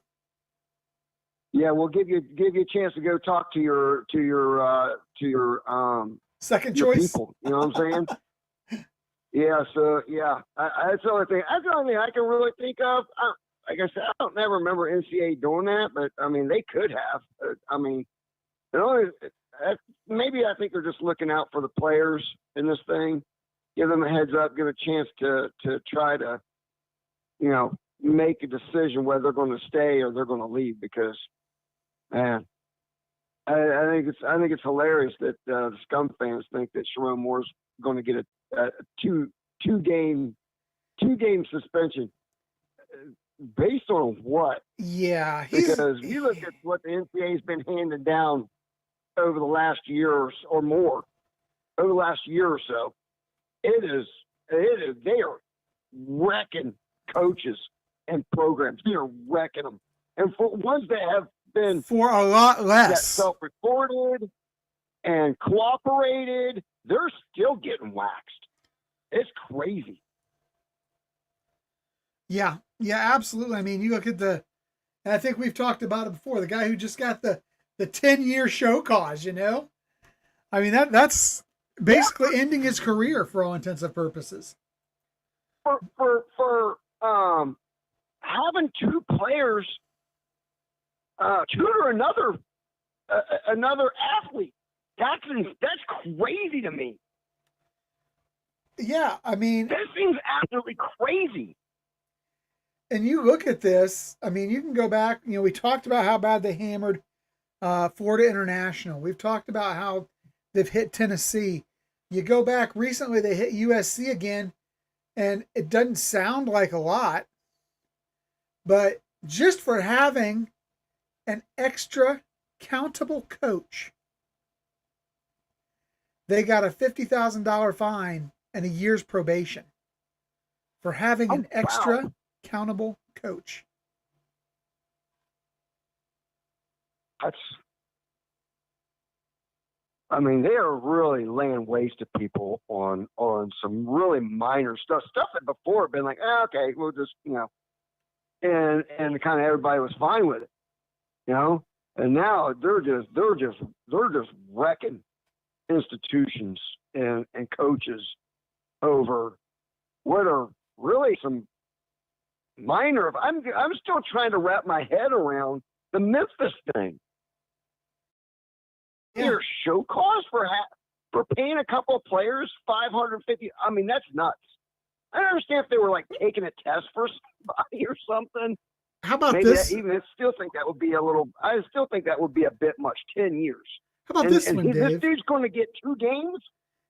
Yeah, we'll give you a chance to go talk to your second your choice people. You know what I'm saying? Yeah. So yeah, that's the only thing. That's the only thing I can really think of. Like I said, I don't never remember NCAA doing that, but I mean they could have. I mean, maybe I think they're just looking out for the players in this thing. Give them a heads up, give a chance to try to, make a decision whether they're going to stay or they're going to leave. Because, man, I think it's hilarious that the Scum fans think that Sharon Moore's going to get a two game suspension. Based on what? Yeah, because you look at what the NCAA's been handing down over the last year or more, over the last year or so. It is. They are wrecking coaches and programs. They are wrecking them, and for ones that have been for a lot less self-reported and cooperated, they're still getting waxed. It's crazy. Yeah, absolutely. I mean, you look at and I think we've talked about it before. The guy who just got the 10-year show cause. I mean that's basically ending his career for all intents and purposes. For having two players tutor another athlete, that's crazy to me. Yeah, I mean, that seems absolutely crazy. And you look at this. I mean, you can go back. We talked about how bad they hammered Florida International. We've talked about how they've hit Tennessee. You go back recently, they hit USC again, and it doesn't sound like a lot, but just for having an extra accountable coach, they got a $50,000 fine and a year's probation for having an extra accountable coach. I mean, they are really laying waste to people on some really minor stuff that before had been like, okay, we'll just, and kind of everybody was fine with it, and now they're just wrecking institutions and coaches over what are really some minor. I'm still trying to wrap my head around the Memphis thing. Your show cause for paying a couple of players $550. I mean, that's nuts. I don't understand if they were like taking a test for somebody or something. How about Maybe this? I still think that would be a bit much. 10 years. How about this one, Dave? This dude's going to get 2 games?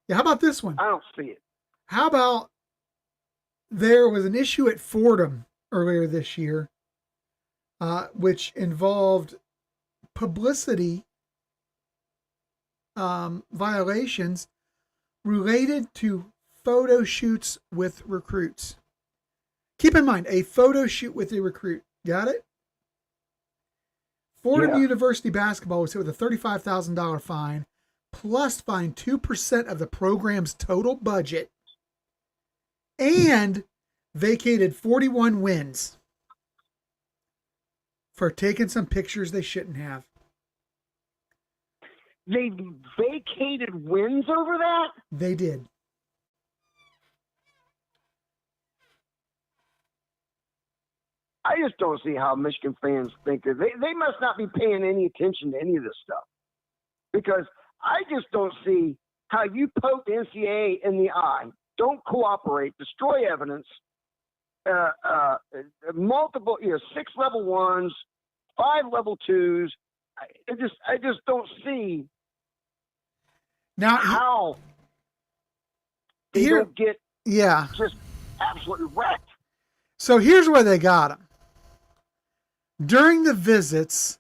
Yeah, how about this one? I don't see it. How about there was an issue at Fordham earlier this year, which involved publicity violations related to photo shoots with recruits. Keep in mind, a photo shoot with a recruit. Got it? Fordham University basketball was hit with a $35,000 fine, plus fined 2% of the program's total budget, and vacated 41 wins for taking some pictures they shouldn't have. They vacated wins over that? They did. I just don't see how Michigan fans think that they must not be paying any attention to any of this stuff, because I just don't see how you poke the NCAA in the eye, don't cooperate, destroy evidence, multiple, 6 level 1s, 5 level 2s. I just don't see now how they don't get just absolutely wrecked. So here's where they got him. During the visits,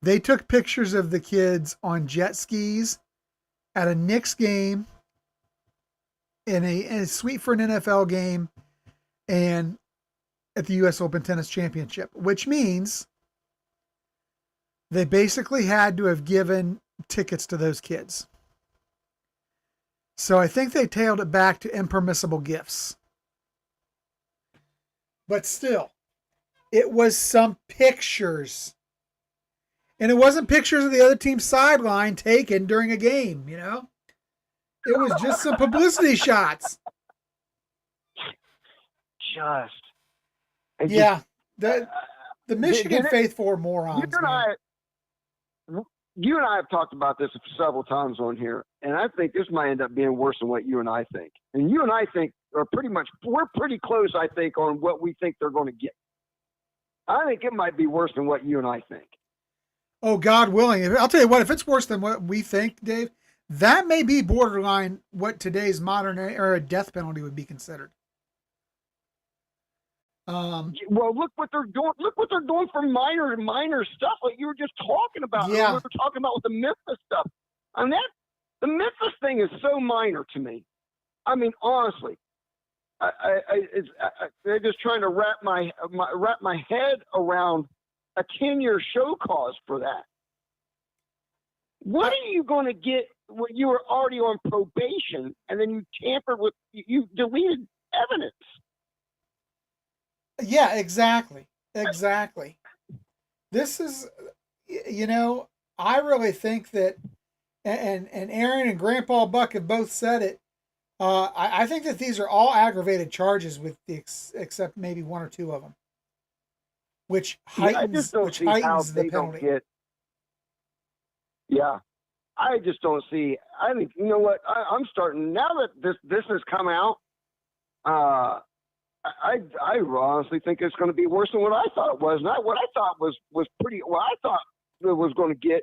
they took pictures of the kids on jet skis at a Knicks game, in a suite for an NFL game, and at the U.S. Open Tennis Championship, which means they basically had to have given tickets to those kids. So I think they tailed it back to impermissible gifts. But still, it was some pictures. And it wasn't pictures of the other team's sideline taken during a game, It was just some publicity shots. The Michigan faithful are morons. You and I have talked about this several times on here, and I think this might end up being worse than what you and I think. And you and I think we're pretty close, I think, on what we think they're going to get. I think it might be worse than what you and I think. Oh, God willing. I'll tell you what, if it's worse than what we think, Dave, that may be borderline what today's modern era death penalty would be considered. Well, look what they're doing. Look what they're doing for minor stuff, like you were just talking about. Yeah. We were talking about with the Memphis stuff. And the Memphis thing is so minor to me. I mean, honestly, they're just trying to wrap my head around a 10-year show cause for that. What are you going to get when you were already on probation and then you deleted evidence? Yeah, exactly. This is, I really think that, and Aaron and Grandpa Buck have both said it. I think that these are all aggravated charges, with the except maybe 1 or 2 of them, which heightens the penalty. I just don't see. I think, you know what? I'm starting now that this has come out. I honestly think it's going to be worse than what I thought it was. Not what I thought was pretty. What I thought it was going to get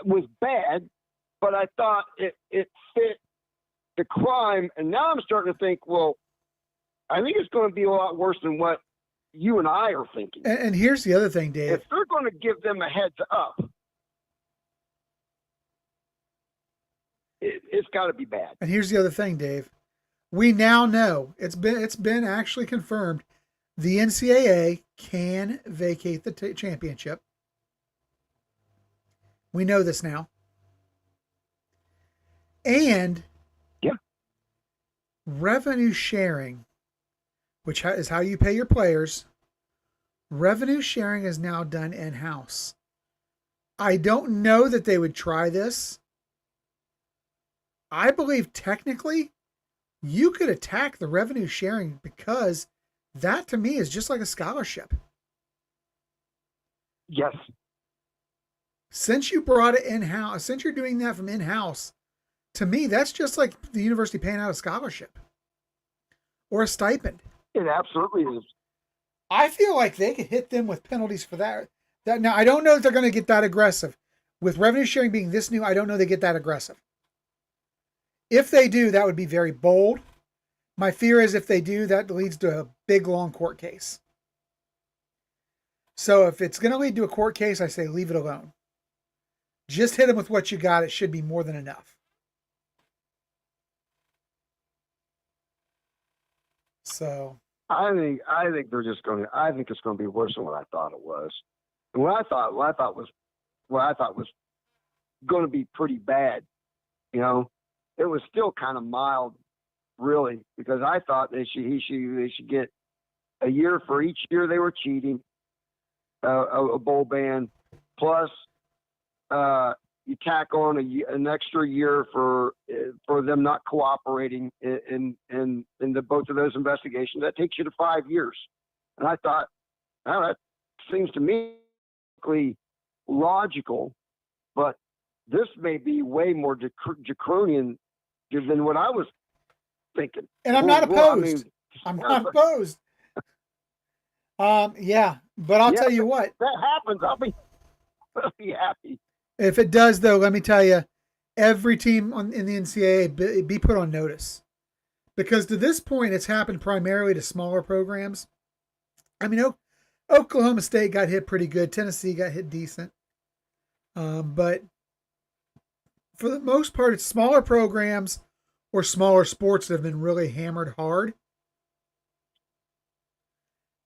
was bad, but I thought it fit the crime. And now I'm starting to think, well, I think it's going to be a lot worse than what you and I are thinking. And here's the other thing, Dave. If they're going to give them a heads up, it's got to be bad. And here's the other thing, Dave. We now know it's been actually confirmed. The NCAA can vacate the championship. We know this now. And revenue sharing, which is how you pay your players, revenue sharing is now done in-house. I don't know that they would try this. I believe technically you could attack the revenue sharing because that to me is just like a scholarship. Yes. Since you brought it in-house, since you're doing that from in-house, to me, that's just like the university paying out a scholarship or a stipend. It absolutely is. I feel like they could hit them with penalties for that. Now, I don't know if they're going to get that aggressive. With revenue sharing being this new, I don't know they get that aggressive. If they do, that would be very bold. My fear is if they do, that leads to a big, long court case. So if it's going to lead to a court case, I say leave it alone. Just hit them with what you got. It should be more than enough. So I think they're just going to. I think it's going to be worse than what I thought it was. And what I thought was going to be pretty bad. You know, it was still kind of mild, really, because I thought they should get a year for each year they were cheating, a bowl ban, plus you tack on an extra year for them not cooperating in the both of those investigations. That takes you to 5 years. And I thought, well, that seems to me logical, but this may be way more draconian than what I was thinking. And I'm not opposed. I'm not opposed. Yeah, but I'll tell you what. If that happens, I'll be happy. If it does, though, let me tell you, every team in the NCAA be put on notice. Because to this point, it's happened primarily to smaller programs. I mean, Oklahoma State got hit pretty good. Tennessee got hit decent. But for the most part, it's smaller programs or smaller sports that have been really hammered hard.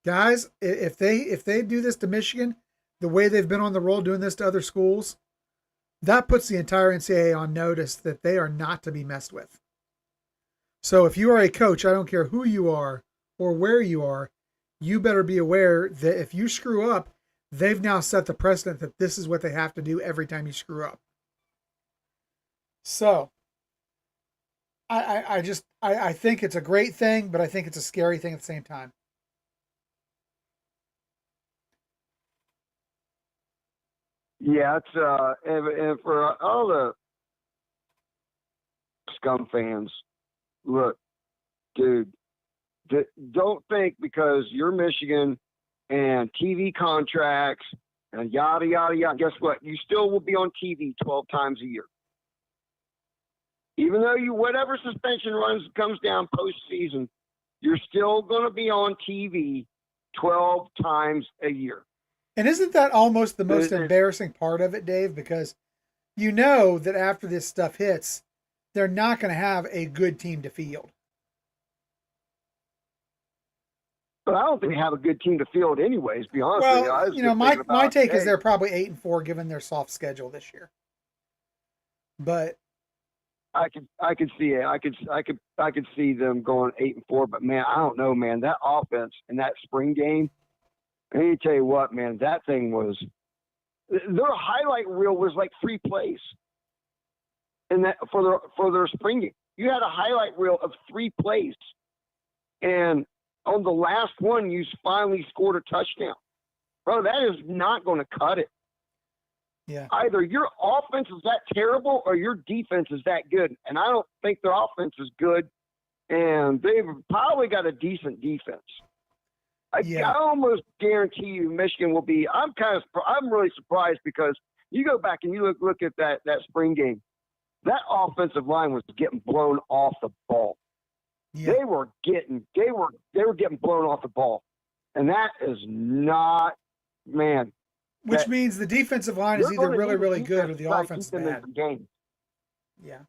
Guys, if they do this to Michigan, the way they've been on the roll doing this to other schools, that puts the entire NCAA on notice that they are not to be messed with. So if you are a coach, I don't care who you are or where you are, you better be aware that if you screw up, they've now set the precedent that this is what they have to do every time you screw up. So I think it's a great thing, but I think it's a scary thing at the same time. Yeah, it's and for all the scum fans, look, dude, don't think because you're Michigan and TV contracts and yada yada yada. Guess what? You still will be on TV 12 times a year, even though whatever suspension comes down postseason, you're still going to be on TV 12 times a year. And isn't that almost the most embarrassing part of it, Dave? Because you know that after this stuff hits, they're not going to have a good team to field. But I don't think they have a good team to field anyways, to be honest with you. Well, you know, my take is they're probably 8-4 given their soft schedule this year. But I could see it. I could see them going 8-4, but man, I don't know, man. That offense in that spring game, let me tell you what, man, that thing was their highlight reel was like 3 plays. And that for their spring game. You had a highlight reel of 3 plays. And on the last one, you finally scored a touchdown. Bro, that is not going to cut it. Yeah. Either your offense is that terrible or your defense is that good. And I don't think their offense is good. And they've probably got a decent defense. I almost guarantee you Michigan will be. I'm really surprised because you go back and you look at that spring game. That offensive line was getting blown off the ball. Yeah. They were getting blown off the ball. And that is not, man. Which means the defensive line is You're either gonna really, need really defense good or to the try to offense is keep them in bad. the game. Yeah.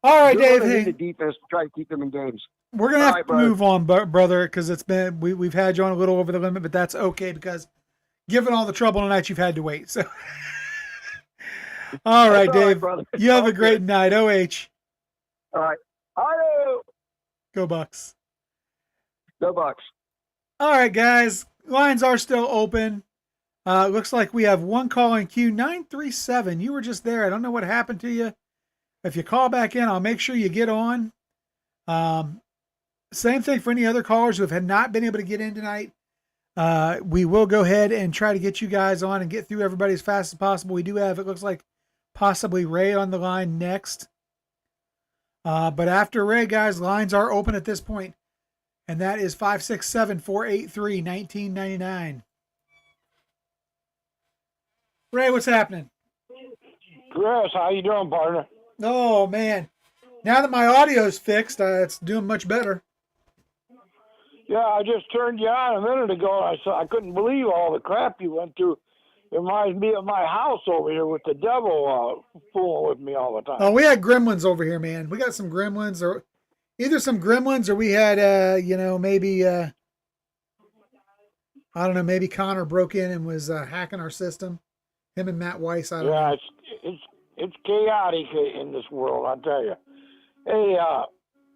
All right, You're Dave. gonna Hey, need a defense to try to keep them in games. we're gonna have All right, to move on, brother, because it's been we've had you on a little over the limit, but that's okay because given all the trouble tonight, you've had to wait. So, all right, Dave. brother. You have All a great good. night. OH. All right. Hello. Go Bucks. Go Bucks. All right, guys. Lines are still open. Looks like we have one call in queue, 937. You were just there. I don't know what happened to you. If you call back in, I'll make sure you get on. Same thing for any other callers who have not been able to get in tonight. We will go ahead and try to get you guys on and get through everybody as fast as possible. We do have, it looks like, possibly Ray on the line next. But after Ray, guys, lines are open at this point. And that is 567-483-1999. Ray, what's happening? Chris, how you doing, partner? Oh, man. Now that my audio's fixed, it's doing much better. Yeah, I just turned you on a minute ago. I couldn't believe all the crap you went through. It reminds me of my house over here with the devil fooling with me all the time. Oh, we had gremlins over here, man. We got some gremlins, or either some gremlins, or we had, maybe, I don't know, maybe Connor broke in and was hacking our system. Him and Matt Weiss, I don't know. Yeah, it's chaotic in this world, I tell you. Hey,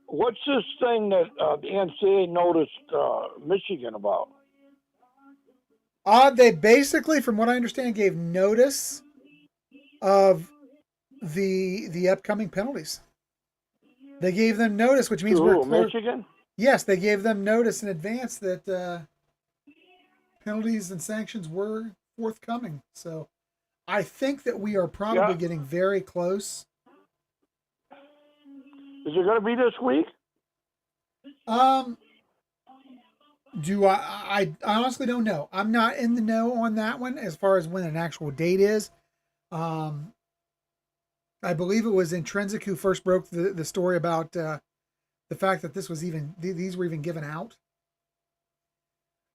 what's this thing that the NCAA noticed Michigan about? They basically, from what I understand, gave notice of the upcoming penalties. They gave them notice, which means we're Michigan? Yes, they gave them notice in advance that penalties and sanctions were forthcoming. So I think that we are probably getting very close. Is it going to be this week? I honestly don't know. I'm not in the know on that one as far as when an actual date is. I believe it was Intrinsic who first broke the story about the fact that this was these were even given out.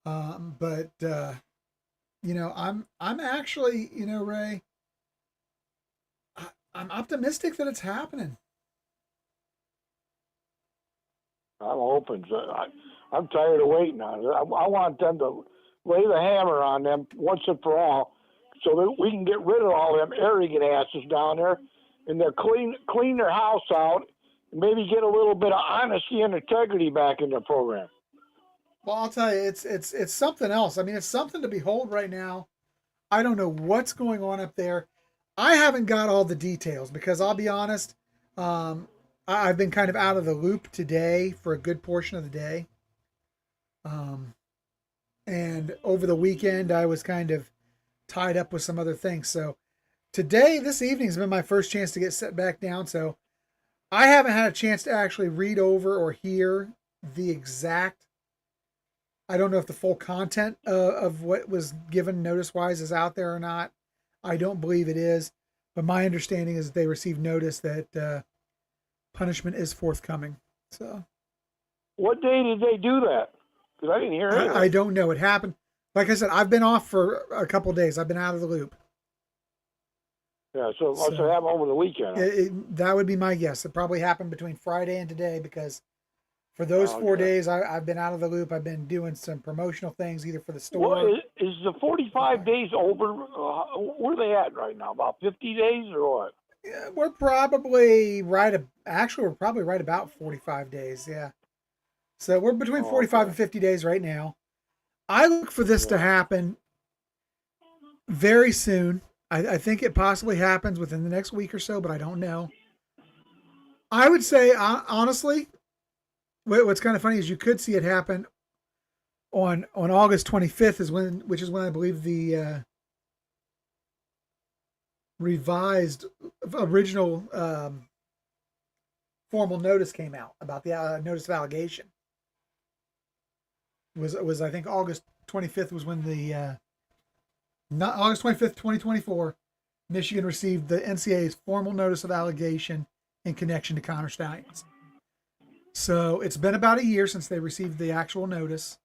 But I'm actually, Ray, I'm optimistic that it's happening. I'm hoping. I'm tired of waiting on it. I want them to lay the hammer on them once and for all so that we can get rid of all them arrogant asses down there and they'll clean their house out and maybe get a little bit of honesty and integrity back in their program. Well, I'll tell you, it's something else. I mean, it's something to behold right now. I don't know what's going on up there. I haven't got all the details because I'll be honest, I've been kind of out of the loop today for a good portion of the day. And over the weekend, I was kind of tied up with some other things. So today, this evening has been my first chance to get set back down. So I haven't had a chance to actually read over or hear the exact, I don't know if the full content of what was given notice-wise is out there or not. I don't believe it is. But my understanding is that they received notice that punishment is forthcoming. So, what day did they do that? Because I didn't hear anything. I don't know. It happened. Like I said, I've been off for a couple of days. I've been out of the loop. Yeah, so it must have happened over the weekend. That would be my guess. It probably happened between Friday and today because for those 4 days, I've been out of the loop. I've been doing some promotional things either for the store. Well, is the 45 days over? Where are they at right now? About 50 days or what? Yeah, we're probably right about 45 days. Yeah. So we're between 45 and 50 days right now. I look for this to happen very soon. I think it possibly happens within the next week or so, but I don't know. I would say, honestly, what's kind of funny is you could see it happen on August 25th which is when I believe the revised original formal notice came out about the notice of allegation. Was I think August 25th was when the not August 25th, 2024, Michigan received the NCAA's formal notice of allegation in connection to Connor Stallions. So it's been about a year since they received the actual notice.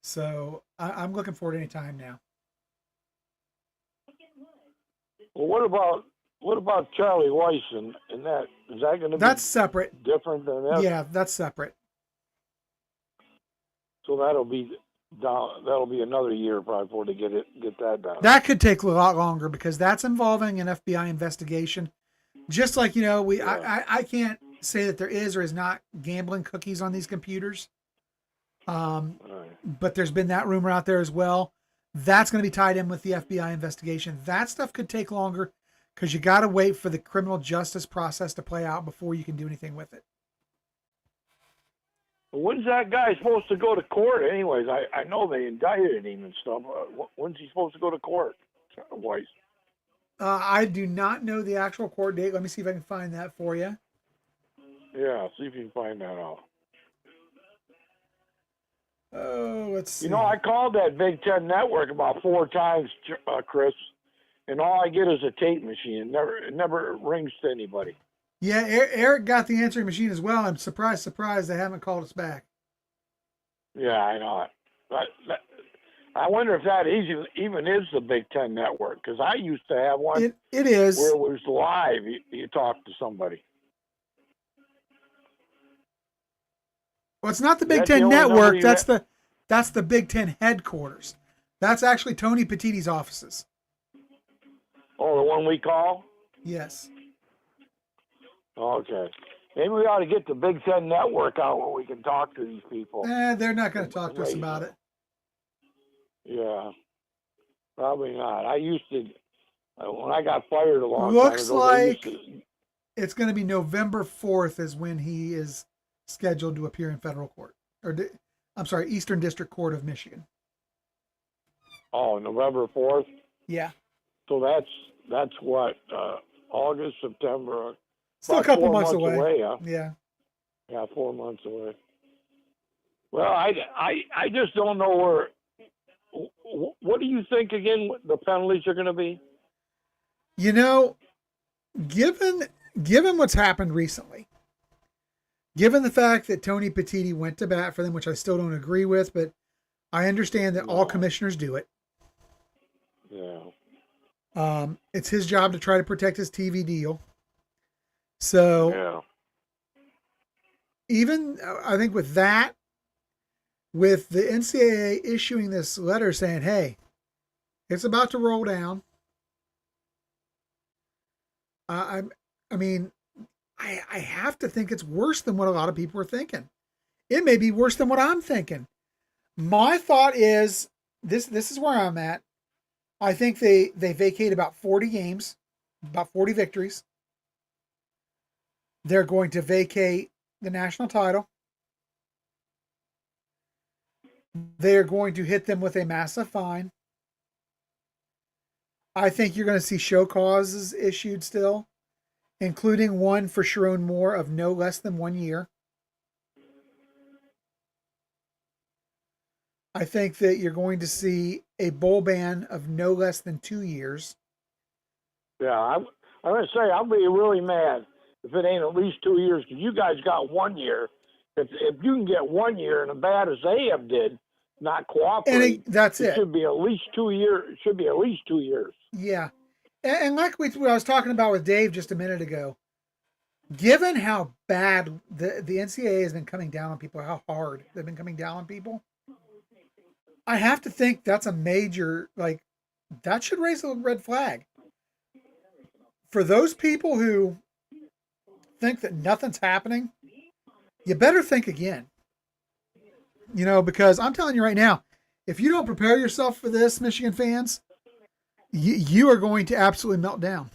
So I'm looking forward to any time now. Well, what about Charlie Weiss and that? Is that going to be That's separate. different than that? Yeah, that's separate. So that'll be down. That'll be another year probably before they get that done. That could take a lot longer because that's involving an FBI investigation. Just like, I can't say that there is or is not gambling cookies on these computers. But there's been that rumor out there as well. That's going to be tied in with the FBI investigation. That stuff could take longer because you got to wait for the criminal justice process to play out before you can do anything with it. When's that guy supposed to go to court? Anyways, I know they indicted him and stuff. When's he supposed to go to court? Weiss. I do not know the actual court date. Let me see if I can find that for you. Yeah, see if you can find that out. Oh, let's see. I called that Big Ten Network about 4 times, Chris, and all I get is a tape machine. It never rings to anybody. Yeah, Eric got the answering machine as well. I'm surprised they haven't called us back. Yeah, I know it. But I wonder if that even is the Big Ten Network, because I used to have one. It is. Where it was live. You talk to somebody. Well, it's not the Big Ten Network. That's the Big Ten headquarters. That's actually Tony Petiti's offices. Oh, the one we call? Yes. Okay. Maybe we ought to get the Big Ten Network out where we can talk to these people. They're not going to talk to us about it. Yeah. Probably not. I used to, when I got fired a long Looks time ago. like it's going to be November 4th is when he is scheduled to appear in federal court. Eastern District Court of Michigan. Oh, November 4th? Yeah. So that's what, August, September. Still a couple months away. Huh? Yeah. Yeah, 4 months away. Well, I just don't know where. What do you think again? The penalties are going to be? Given what's happened recently, given the fact that Tony Petitti went to bat for them, which I still don't agree with, but I understand that all commissioners do it. Yeah. It's his job to try to protect his TV deal. So, even I think with that, with the NCAA issuing this letter saying, "Hey, it's about to roll down," I have to think it's worse than what a lot of people are thinking. It may be worse than what I'm thinking. My thought is this is where I'm at. I think they vacate about 40 games, about 40 victories. They're going to vacate the national title. They're going to hit them with a massive fine. I think you're going to see show causes issued still, including one for Sharon Moore of no less than 1 year. I think that you're going to see a bowl ban of no less than 2 years. Yeah, I'm going to say I'll be really mad if it ain't at least 2 years, because you guys got 1 year. If you can get 1 year, and as bad as Ahab did, not cooperate, that's it. It should be at least 2 years. It should be at least 2 years. Yeah, and like what I was talking about with Dave just a minute ago, given how bad the NCAA has been coming down on people, how hard they've been coming down on people, I have to think that's a major, that should raise a red flag. For those people who think that nothing's happening, you better think again. Because I'm telling you right now, if you don't prepare yourself for this, Michigan fans, you are going to absolutely melt down.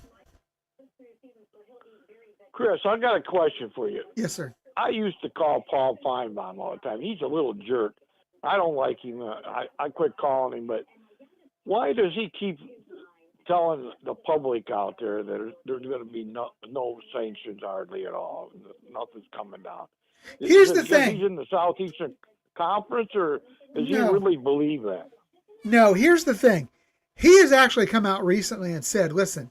Chris, I got a question for you. Yes, sir. I used to call Paul Feinbaum all the time. He's a little jerk. I don't like him. I quit calling him, but why does he keep telling the public out there that there's going to be no sanctions hardly at all? Nothing's coming down. Here's the thing. He's in the Southeastern Conference, or does he really believe that? No, here's the thing. He has actually come out recently and said, listen,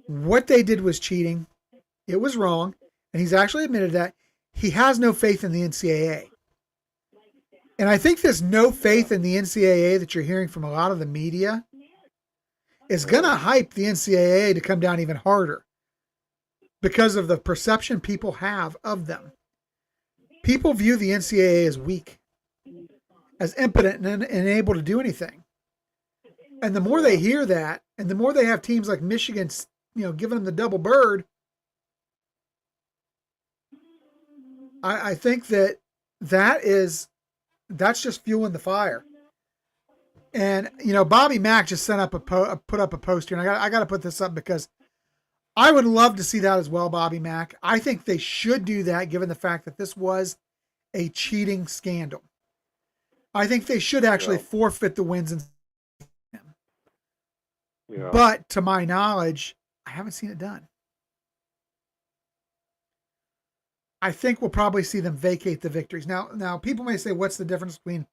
what they did was cheating. It was wrong. And he's actually admitted that. He has no faith in the NCAA. And I think this no faith in the NCAA that you're hearing from a lot of the media is going to hype the NCAA to come down even harder because of the perception people have of them. People view the NCAA as weak, as impotent and unable to do anything. And the more they hear that, and the more they have teams like Michigan, giving them the double bird, I think that's just fueling the fire. And Bobby Mack just put up a post here, and I got to put this up because I would love to see that as well, Bobby Mack. I think they should do that, given the fact that this was a cheating scandal. I think they should actually forfeit the wins and. Yeah. But to my knowledge, I haven't seen it done. I think we'll probably see them vacate the victories. Now people may say, what's the difference between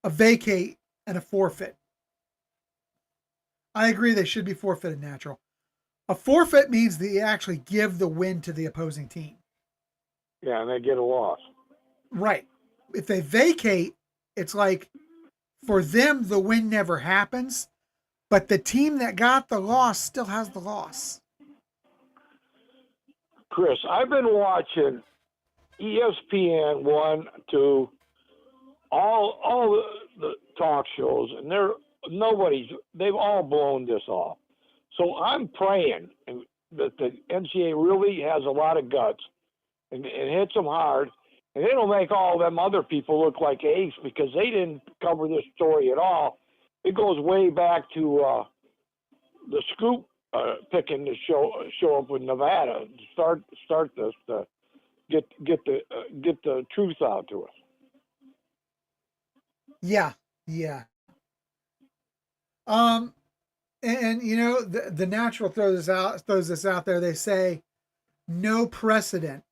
a vacate and a forfeit? I agree they should be forfeited, Natural. A forfeit means that you actually give the win to the opposing team. Yeah, and they get a loss. Right. If they vacate, it's like for them, the win never happens. But the team that got the loss still has the loss. Chris, I've been watching ESPN 1, 2, all the talk shows, and they've all blown this off. So I'm praying that the NCAA really has a lot of guts and hits them hard, and they don't make all them other people look like apes because they didn't cover this story at all. It goes way back to the Scoop picking to show up with Nevada to start this to get the truth out to us. Yeah. And the Natural throws this out there. They say no precedent,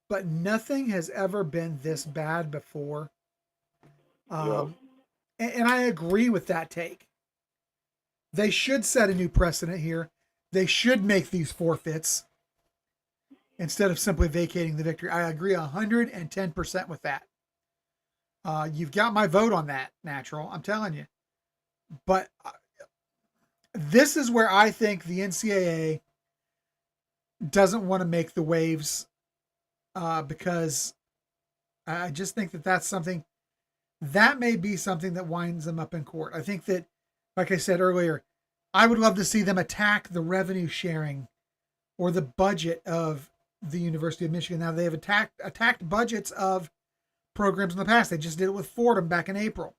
but nothing has ever been this bad before. And I agree with that take. They should set a new precedent here. They should make these forfeits instead of simply vacating the victory. I agree 110% with that. You've got my vote on that, Natural. I'm telling you. But this is where I think the NCAA doesn't want to make the waves because I just think that that's something that may be something that winds them up in court. I think that, like I said earlier, I would love to see them attack the revenue sharing or the budget of the University of Michigan. Now, they have attacked budgets of programs in the past. They just did it with Fordham back in April,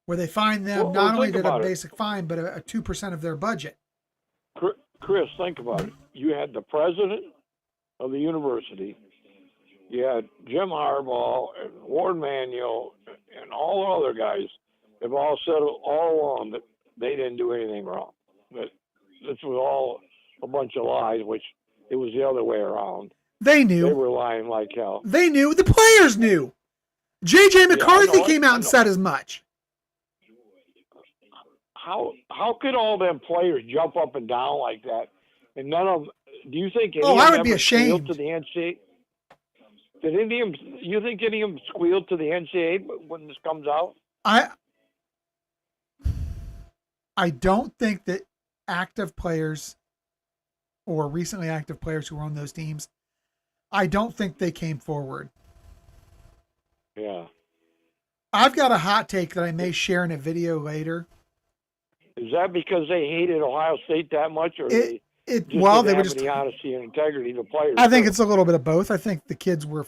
where they fined them not only did a basic fine, but a 2% of their budget. Chris, think about it. You had the president of the university. You had Jim Harbaugh and Ward Manuel and all the other guys have all said all along that they didn't do anything wrong. That this was all a bunch of lies, which it was the other way around. They knew. They were lying like hell. They knew. The players knew. J.J. McCarthy came out and said as much. How could all them players jump up and down like that? And none of them, do you think any I of would them be ashamed. to the NCAA? Did any of them, you think any of them squealed to the NCAA when this comes out? I don't think that active players or recently active players who were on those teams, I don't think they came forward. Yeah. I've got a hot take that I may share in a video later. Is that because they hated Ohio State that much, or they they were just the honesty and integrity of the players? I think it's a little bit of both. I think the kids were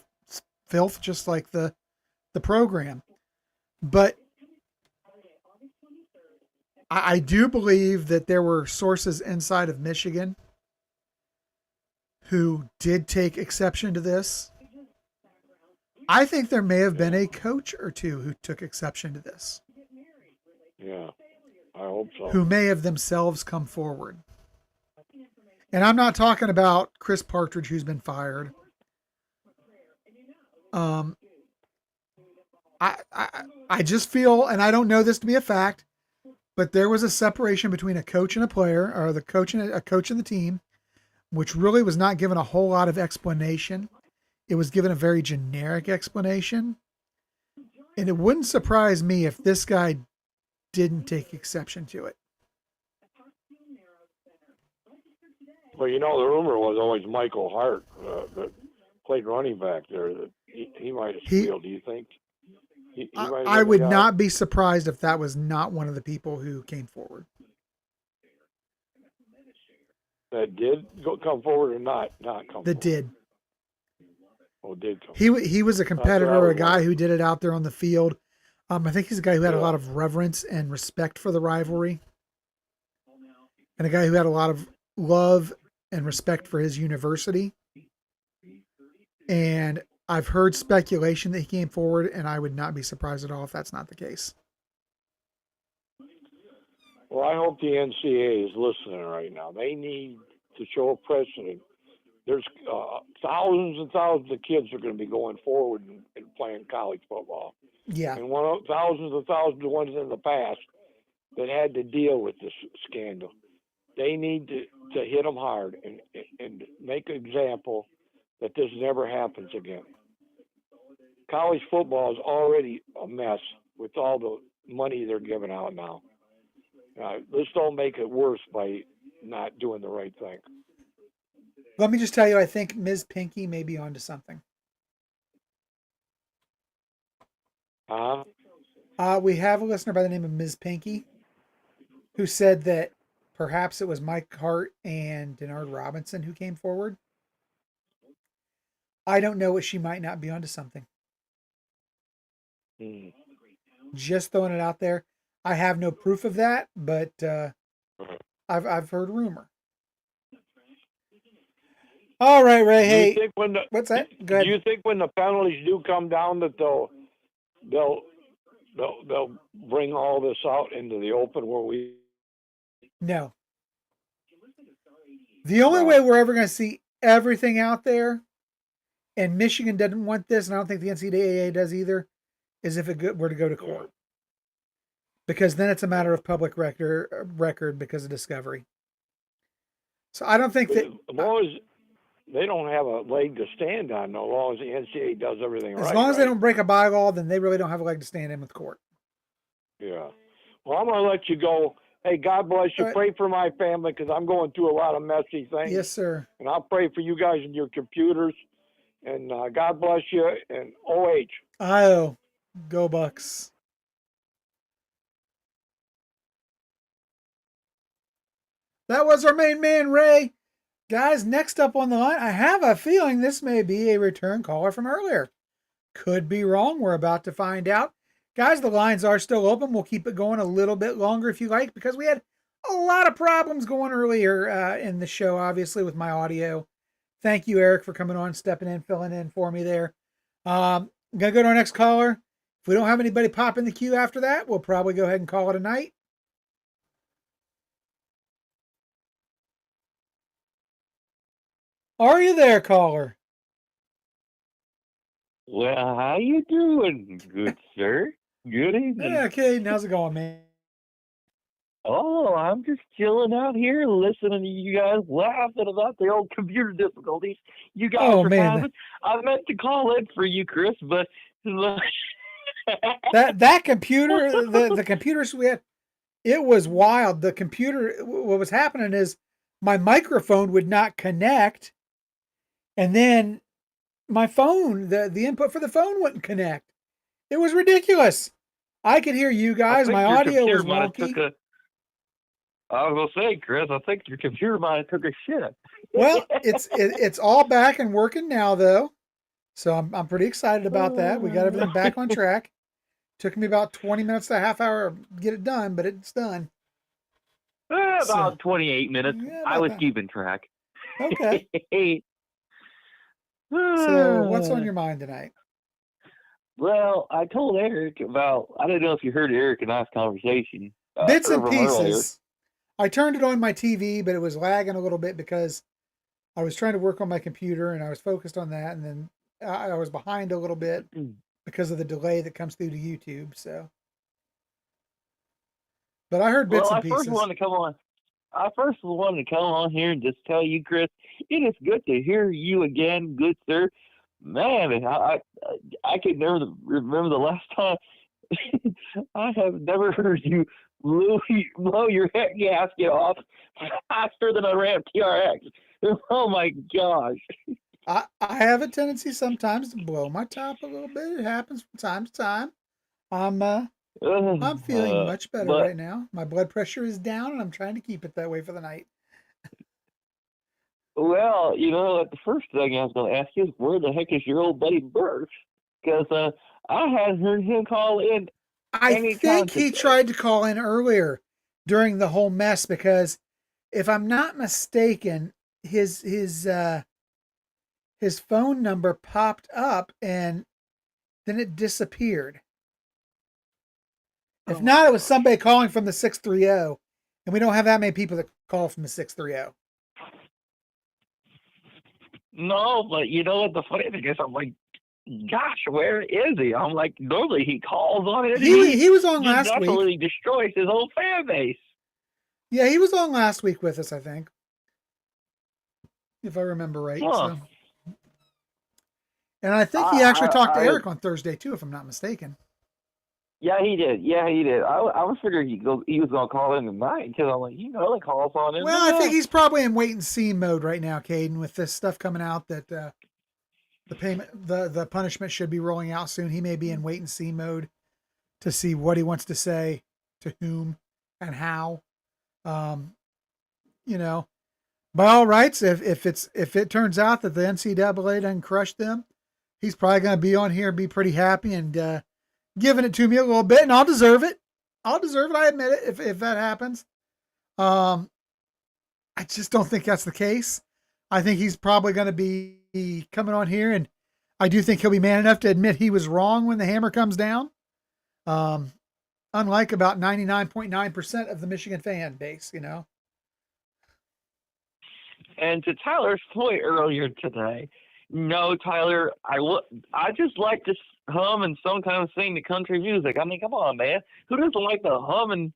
filth, just like the program. But I do believe that there were sources inside of Michigan who did take exception to this. I think there may have been a coach or two who took exception to this. Yeah, I hope so. Who may have themselves come forward. And I'm not talking about Chris Partridge, who's been fired. I just feel, and I don't know this to be a fact, but there was a separation between a coach and a player, or the coach and a coach and the team, which really was not given a whole lot of explanation. It was given a very generic explanation. And it wouldn't surprise me if this guy didn't take exception to it. Well, the rumor was always Michael Hart that played running back there. That he might have squealed. Do you think? I would not be surprised if that was not one of the people who came forward. That did come forward or not come that forward? did. Oh, did come. He was a competitor, a guy who did it out there on the field. I think he's a guy who had a lot of reverence and respect for the rivalry, and a guy who had a lot of love and respect for his university. And I've heard speculation that he came forward, and I would not be surprised at all if that's not the case. Well, I hope the NCAA is listening right now. They need to show a precedent. There's thousands and thousands of kids are going to be going forward and playing college football. Yeah. And thousands and thousands of ones in the past that had to deal with this scandal. They need to hit them hard and make an example that this never happens again. College football is already a mess with all the money they're giving out now. Let's don't make it worse by not doing the right thing. Let me just tell you, I think Ms. Pinky may be onto something. We have a listener by the name of Ms. Pinky who said that perhaps it was Mike Hart and Denard Robinson who came forward. I don't know, what she might not be onto something. Just throwing it out there. I have no proof of that, but I've heard rumor. All right, Ray. Hey, what's that? Go ahead. Do you think when the penalties do come down that they'll bring all this out into the open where we? No. The only way we're ever going to see everything out there, and Michigan doesn't want this, and I don't think the NCAA does either, is if it were to go to court. Because then it's a matter of public record because of discovery. So I don't think that... As long as they don't have a leg to stand on, as long as the NCAA does everything right. As long as they don't break a bylaw, then they really don't have a leg to stand in with court. Yeah. Well, I'm going to let you go. Hey, God bless you. Right. Pray for my family because I'm going through a lot of messy things. Yes, sir. And I'll pray for you guys and your computers. And God bless you. And OH. IO. Go Bucks. That was our main man, Ray. Guys, next up on the line, I have a feeling this may be a return caller from earlier. Could be wrong. We're about to find out. Guys, the lines are still open. We'll keep it going a little bit longer if you like, because we had a lot of problems going earlier in the show, obviously, with my audio. Thank you, Eric, for coming on, stepping in, filling in for me there. I'm going to go to our next caller. If we don't have anybody pop in the queue after that, we'll probably go ahead and call it a night. Are you there, caller? Well, how you doing, good sir? Good evening. Yeah, okay, how's it going, man? Oh, I'm just chilling out here listening to you guys laughing about the old computer difficulties you guys are having. I meant to call in for you, Chris, but that computer, the computers we had, it was wild. The computer, what was happening is my microphone would not connect, and then my phone, the input for the phone wouldn't connect. It was ridiculous. I could hear you guys. My audio was wonky. I was gonna say, Chris, I think your computer might have took a shit. Well, it's all back and working now, though, so I'm pretty excited about that. We got everything back on track. Took me about 20 minutes to a half hour to get it done, but it's done. About 28 minutes. Yeah, I was keeping track. Okay. So, what's on your mind tonight? Well, I told Eric about, I don't know if you heard Eric and I's conversation. Bits and pieces. Earlier. I turned it on my TV, but it was lagging a little bit because I was trying to work on my computer and I was focused on that. And then I was behind a little bit because of the delay that comes through to YouTube. So, but I heard bits and pieces. I first wanted to come on here and just tell you, Chris, it is good to hear you again, good sir. man, I could never remember the last time. I have never heard you blow your head gasket off faster than a Ram TRX. Oh my gosh. I have a tendency sometimes to blow my top a little bit. It happens from time to time. I'm feeling much better But right now. My blood pressure is down, and I'm trying to keep it that way for the night. well, the first thing I was going to ask you is where the heck is your old buddy Bert? Because I hadn't heard him call in I anytime think he today. tried to call in earlier during the whole mess because, if I'm not mistaken, his phone number popped up and then it disappeared. If not, it was somebody calling from the 630, and we don't have that many people that call from the 630. No, but you know what the funny thing is? I'm like, gosh, where is he? I'm like, normally he calls on it. He was on just last week. absolutely destroys his whole fan base. Yeah, he was on last week with us, I think, if I remember right. Huh. So, and I think he actually talked to Eric on Thursday too, if I'm not mistaken. Yeah, he did. I was figuring he was going to call in tonight because I'm like, he calls on in. Well, I think he's probably in wait and see mode right now, Caden, with this stuff coming out that the punishment should be rolling out soon. He may be in wait and see mode to see what he wants to say to whom and how. By all rights, if it turns out that the NCAA doesn't crush them, he's probably going to be on here and be pretty happy and giving it to me a little bit, and I'll deserve it. I admit it if that happens. I just don't think that's the case. I think he's probably going to be coming on here, and I do think he'll be man enough to admit he was wrong when the hammer comes down. Unlike about 99.9% of the Michigan fan base, And to Tyler's point earlier today, no, Tyler, I just like to hum and sometimes sing the country music. I mean, come on, man. Who doesn't like to hum and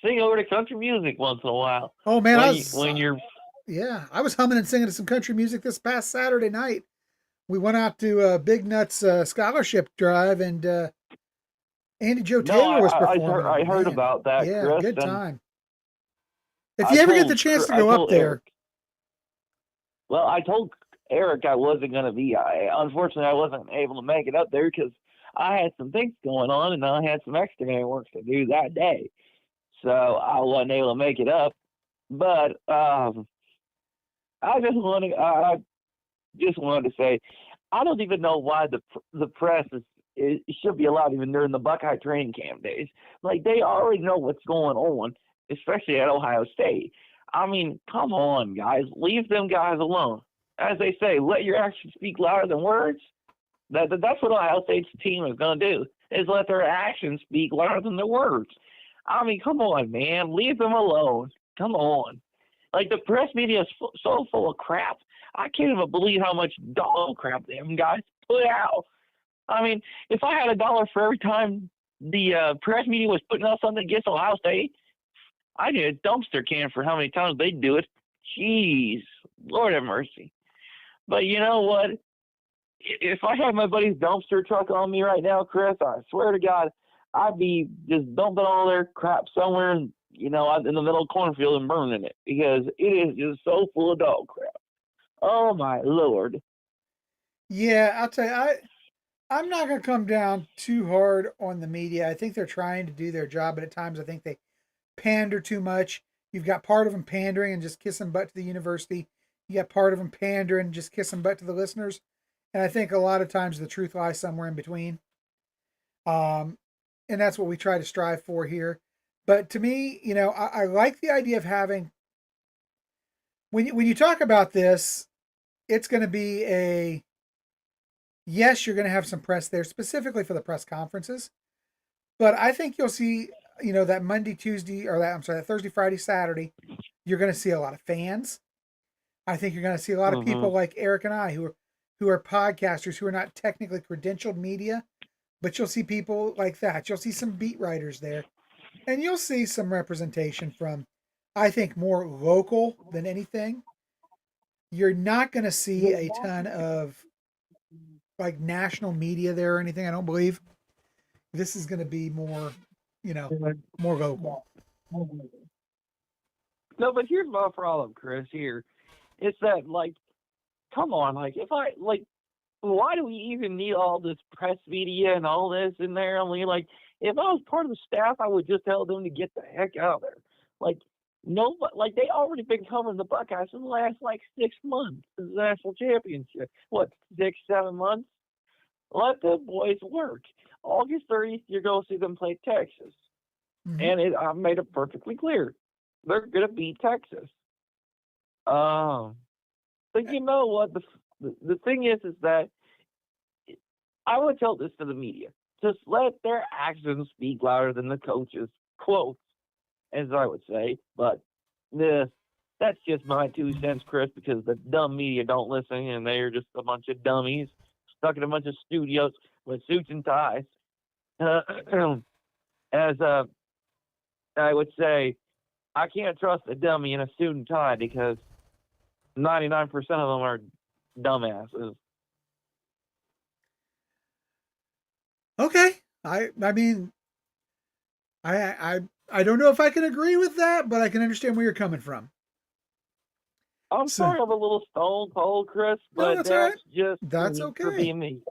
sing over the country music once in a while? Oh, man, I was humming and singing to some country music this past Saturday night. We went out to Big Nuts scholarship drive, and Andy Joe Taylor was performing. I heard about that, yeah, Chris. Good time. If you ever get the chance to go up there. Well, I told Eric I wasn't going to be. Unfortunately, I wasn't able to make it up there because I had some things going on and I had some excavating work to do that day. So I wasn't able to make it up. But I just wanted to say, I don't even know why the press it should be allowed even during the Buckeye training camp days. Like, they already know what's going on, especially at Ohio State. I mean, come on, guys. Leave them guys alone. As they say, let your actions speak louder than words. That's what Ohio State's team is going to do, is let their actions speak louder than their words. I mean, come on, man. Leave them alone. Come on. Like, the press media is so full of crap. I can't even believe how much dog crap them guys put out. I mean, if I had $1 for every time the press media was putting out something against Ohio State, I need a dumpster can for how many times they do it. Jeez, Lord have mercy. But you know what? If I had my buddy's dumpster truck on me right now, Chris, I swear to God, I'd be just dumping all their crap somewhere, in the middle of the cornfield and burning it because it is just so full of dog crap. Oh my Lord. Yeah, I'll tell you, I'm not going to come down too hard on the media. I think they're trying to do their job, but at times I think they pander too much. You've got part of them pandering and just kissing butt to the university. You got part of them pandering and just kissing butt to the listeners. And I think a lot of times the truth lies somewhere in between. And that's what we try to strive for here. But to me, I like the idea of having, when you talk about this, it's going to be yes, you're going to have some press there specifically for the press conferences. But I think you'll see, that Monday, Tuesday, that Thursday, Friday, Saturday, you're going to see a lot of fans. I think you're going to see a lot of people like Eric and I who are podcasters who are not technically credentialed media, but you'll see people like that. You'll see some beat writers there, and you'll see some representation from, I think, more local than anything. You're not going to see a ton of like national media there or anything. I don't believe. This is going to be more, more local. No, but here's my problem, Chris. Here, it's that like, come on, like if I like, why do we even need all this press media and all this in there? I mean, like, if I was part of the staff, I would just tell them to get the heck out of there. Like, no, like they already been covering the Buckeyes for the last like 6 months. The national championship, what 6, 7 months? Let the boys work. August 30th, you're going to see them play Texas. And I made it perfectly clear. They're going to beat Texas. But you know what? The thing is that I would tell this to the media. Just let their actions speak louder than the coaches' quotes, as I would say. But that's just my 2 cents, Chris, because the dumb media don't listen, and they're just a bunch of dummies stuck in a bunch of studios with suits and ties. As I would say, I can't trust a dummy in a suit and tie because 99% of them are dumbasses. Okay. I mean, I don't know if I can agree with that, but I can understand where you're coming from. I'm sorry I'm a little stone cold, Chris, but that's all right. Just that's me okay for being me.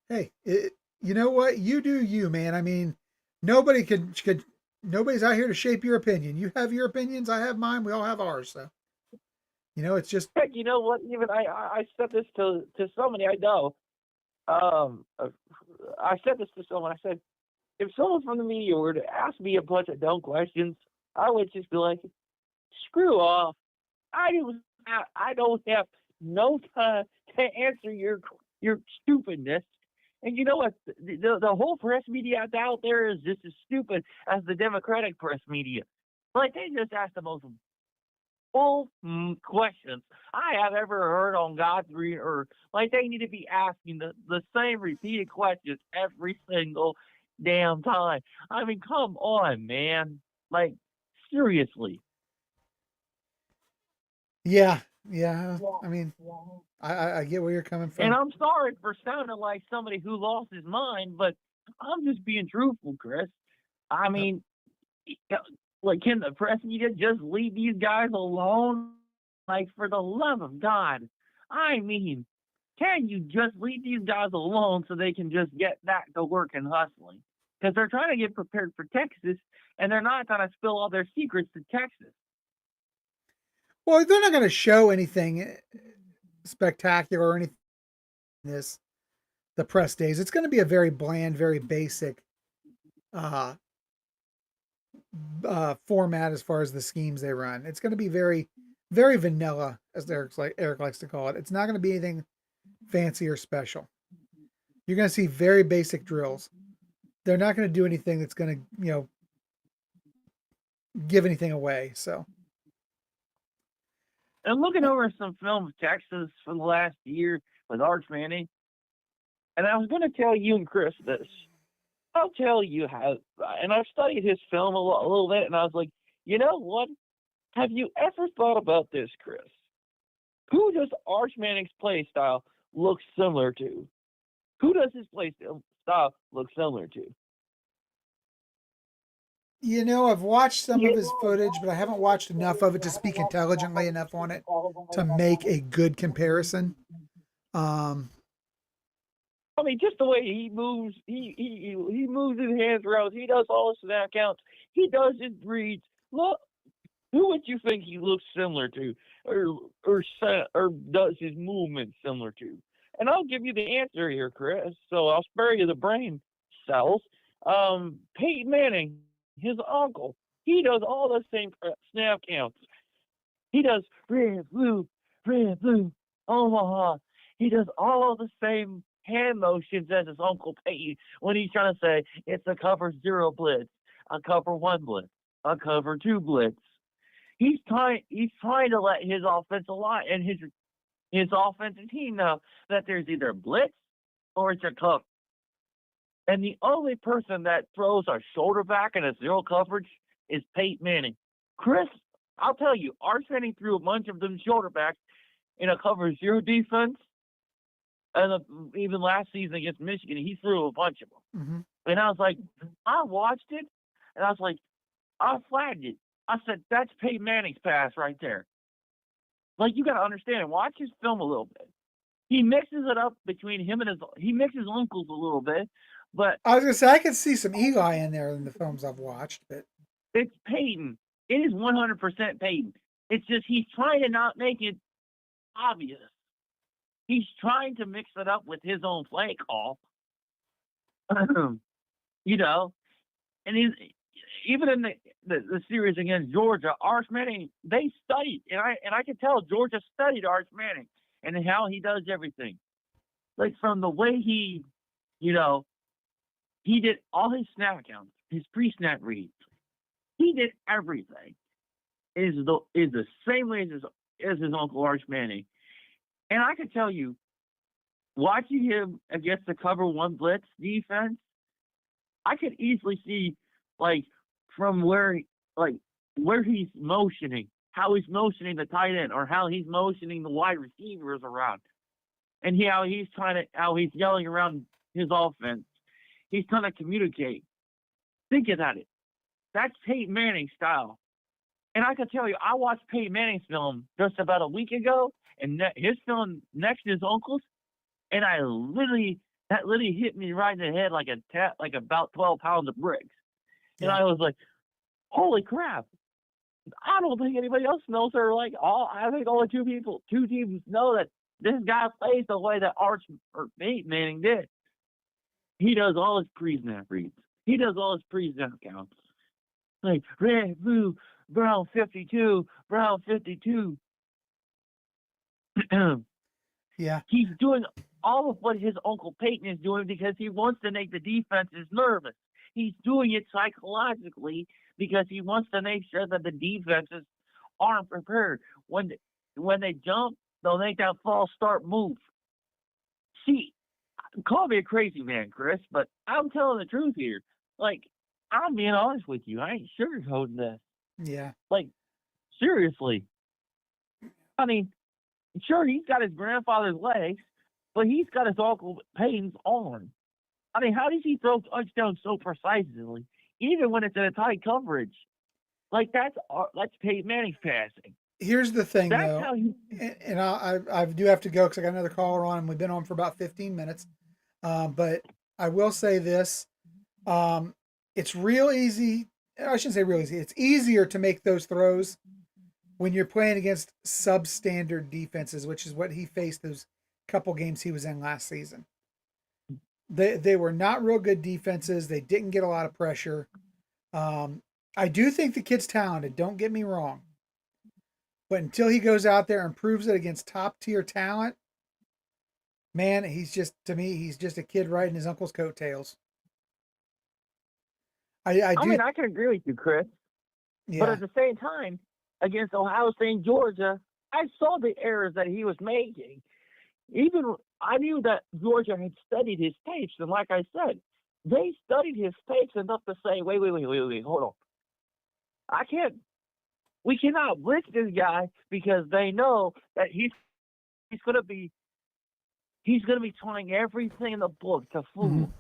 Hey, you know what? You do you, man. I mean, nobody's out here to shape your opinion. You have your opinions, I have mine, we all have ours. So, it's just. Heck, you know what? Even I said this to somebody I know. I said this to someone. I said, if someone from the media were to ask me a bunch of dumb questions, I would just be like, screw off. I don't have no time to answer your stupidness. And you know what? The whole press media out there is just as stupid as the Democratic press media. Like, they just ask the most bull questions I have ever heard on God's or like they need to be asking the same repeated questions every single damn time. I mean, come on, man. Like, seriously. Yeah. I mean, I get where you're coming from. And I'm sorry for sounding like somebody who lost his mind, but I'm just being truthful, Chris. I mean, like, can the press media just leave these guys alone? Like, for the love of God. I mean, can you just leave these guys alone so they can just get back to work and hustling? Because they're trying to get prepared for Texas, and they're not going to spill all their secrets to Texas. Well, they're not going to show anything spectacular or anything in the press days. It's going to be a very bland, very basic format as far as the schemes they run. It's going to be very, very vanilla, as Eric likes to call it. It's not going to be anything fancy or special. You're going to see very basic drills. They're not going to do anything that's going to, give anything away. So. And looking over some film of Texas for the last year with Arch Manning, and I was going to tell you and Chris this. I'll tell you how, and I've studied his film a little bit, and I was like, you know what? Have you ever thought about this, Chris? Who does Arch Manning's play style look similar to? Who does his play style look similar to? I've watched some of his footage, but I haven't watched enough of it to speak intelligently enough on it to make a good comparison. I mean, just the way he moves, he moves his hands around. He does all his snap counts. He does his reads. Look, who would you think he looks similar to, or does his movement similar to? And I'll give you the answer here, Chris. So I'll spare you the brain cells. Peyton Manning, his uncle, he does all the same snap counts. He does red, blue, Omaha. He does all of the same hand motions as his Uncle Peyton when he's trying to say it's a cover 0 blitz, a cover 1 blitz, a cover 2 blitz. He's trying to let his offensive line and his offensive team know that there's either a blitz or it's a cover. And the only person that throws a shoulder back in a 0 coverage is Peyton Manning. Chris, I'll tell you, Arch Manning threw a bunch of them shoulder backs in a cover 0 defense. And even last season against Michigan, he threw a bunch of them. Mm-hmm. And I was like, I watched it, and I was like, I flagged it. I said, that's Peyton Manning's pass right there. Like, you got to understand, watch his film a little bit. He mixes it up between him and he mixes uncles a little bit, but I was gonna say I could see some Eli in there in the films I've watched, but it's Peyton. It is 100% Peyton. It's just he's trying to not make it obvious. He's trying to mix it up with his own play call. You know, and even in the series against Georgia, Arch Manning, they studied, and I can tell Georgia studied Arch Manning and how he does everything. Like from the way he did all his snap counts, his pre-snap reads. He did everything. Is the same way as his uncle Arch Manning. And I can tell you, watching him against the cover one blitz defense, I could easily see like from where he's motioning, how he's motioning the tight end, or how he's motioning the wide receivers around, and how he's yelling around his offense. He's trying to communicate. Think about it. That's Peyton Manning's style. And I can tell you, I watched Peyton Manning's film just about a week ago, and his film next to his uncle's, and that literally hit me right in the head like about 12 pounds of bricks. And I was like, holy crap. I don't think anybody else knows her. I think only two teams know that this guy plays the way that Peyton Manning did. He does all his pre-snap reads. He does all his pre-snap counts. Like, red, blue, brown 52, brown 52. yeah. He's doing all of what his Uncle Peyton is doing because he wants to make the defenses nervous. He's doing it psychologically because he wants to make sure that the defenses aren't prepared. When they jump, they'll make that false start move. See, call me a crazy man, Chris, but I'm telling the truth here. Like, I'm being honest with you. I ain't sugarcoating this. Yeah. Like, seriously. I mean, sure, he's got his grandfather's legs, but he's got his Uncle Peyton's arm. I mean, how does he throw touchdowns so precisely, even when it's in a tight coverage? Like, that's Peyton Manning's passing. Here's the thing, That's though, how you. and I do have to go because I got another caller on, and we've been on for about 15 minutes. But I will say this: it's real easy. I shouldn't say real easy. It's easier to make those throws when you're playing against substandard defenses, which is what he faced those couple games he was in last season. They were not real good defenses. They didn't get a lot of pressure. I do think the kid's talented. Don't get me wrong. But until he goes out there and proves it against top tier talent, man, to me, he's just a kid riding his uncle's coattails. I mean, I can agree with you, Chris. Yeah. But at the same time, against Ohio State and Georgia, I saw the errors that he was making. Even I knew that Georgia had studied his tapes, and like I said, they studied his tapes enough to say, wait, hold on. We cannot blitz this guy because they know that he's gonna be trying everything in the book to fool,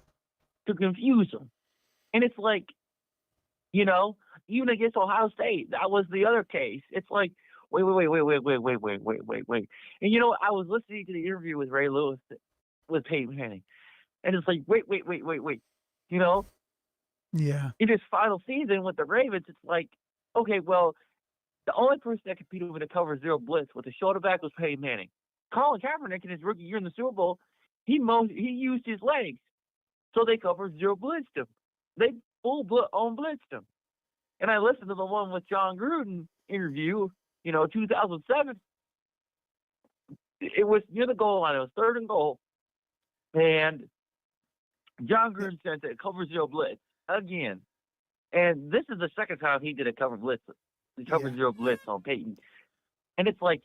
to confuse him. And it's like, even against Ohio State, that was the other case. It's like, wait. And I was listening to the interview with Ray Lewis with Peyton Manning, and it's like, wait. Yeah. In his final season with the Ravens, it's like, okay, well, the only person that competed with a cover zero blitz with a shoulder back was Peyton Manning. Colin Kaepernick in his rookie year in the Super Bowl, he used his legs, so they covered zero blitzed him. They on blitzed him. And I listened to the one with John Gruden interview, 2007. It was near the goal line. It was 3rd and goal. And John Gruden said that cover zero blitz again. And this is the second time he did a cover zero blitz on Peyton. And it's like,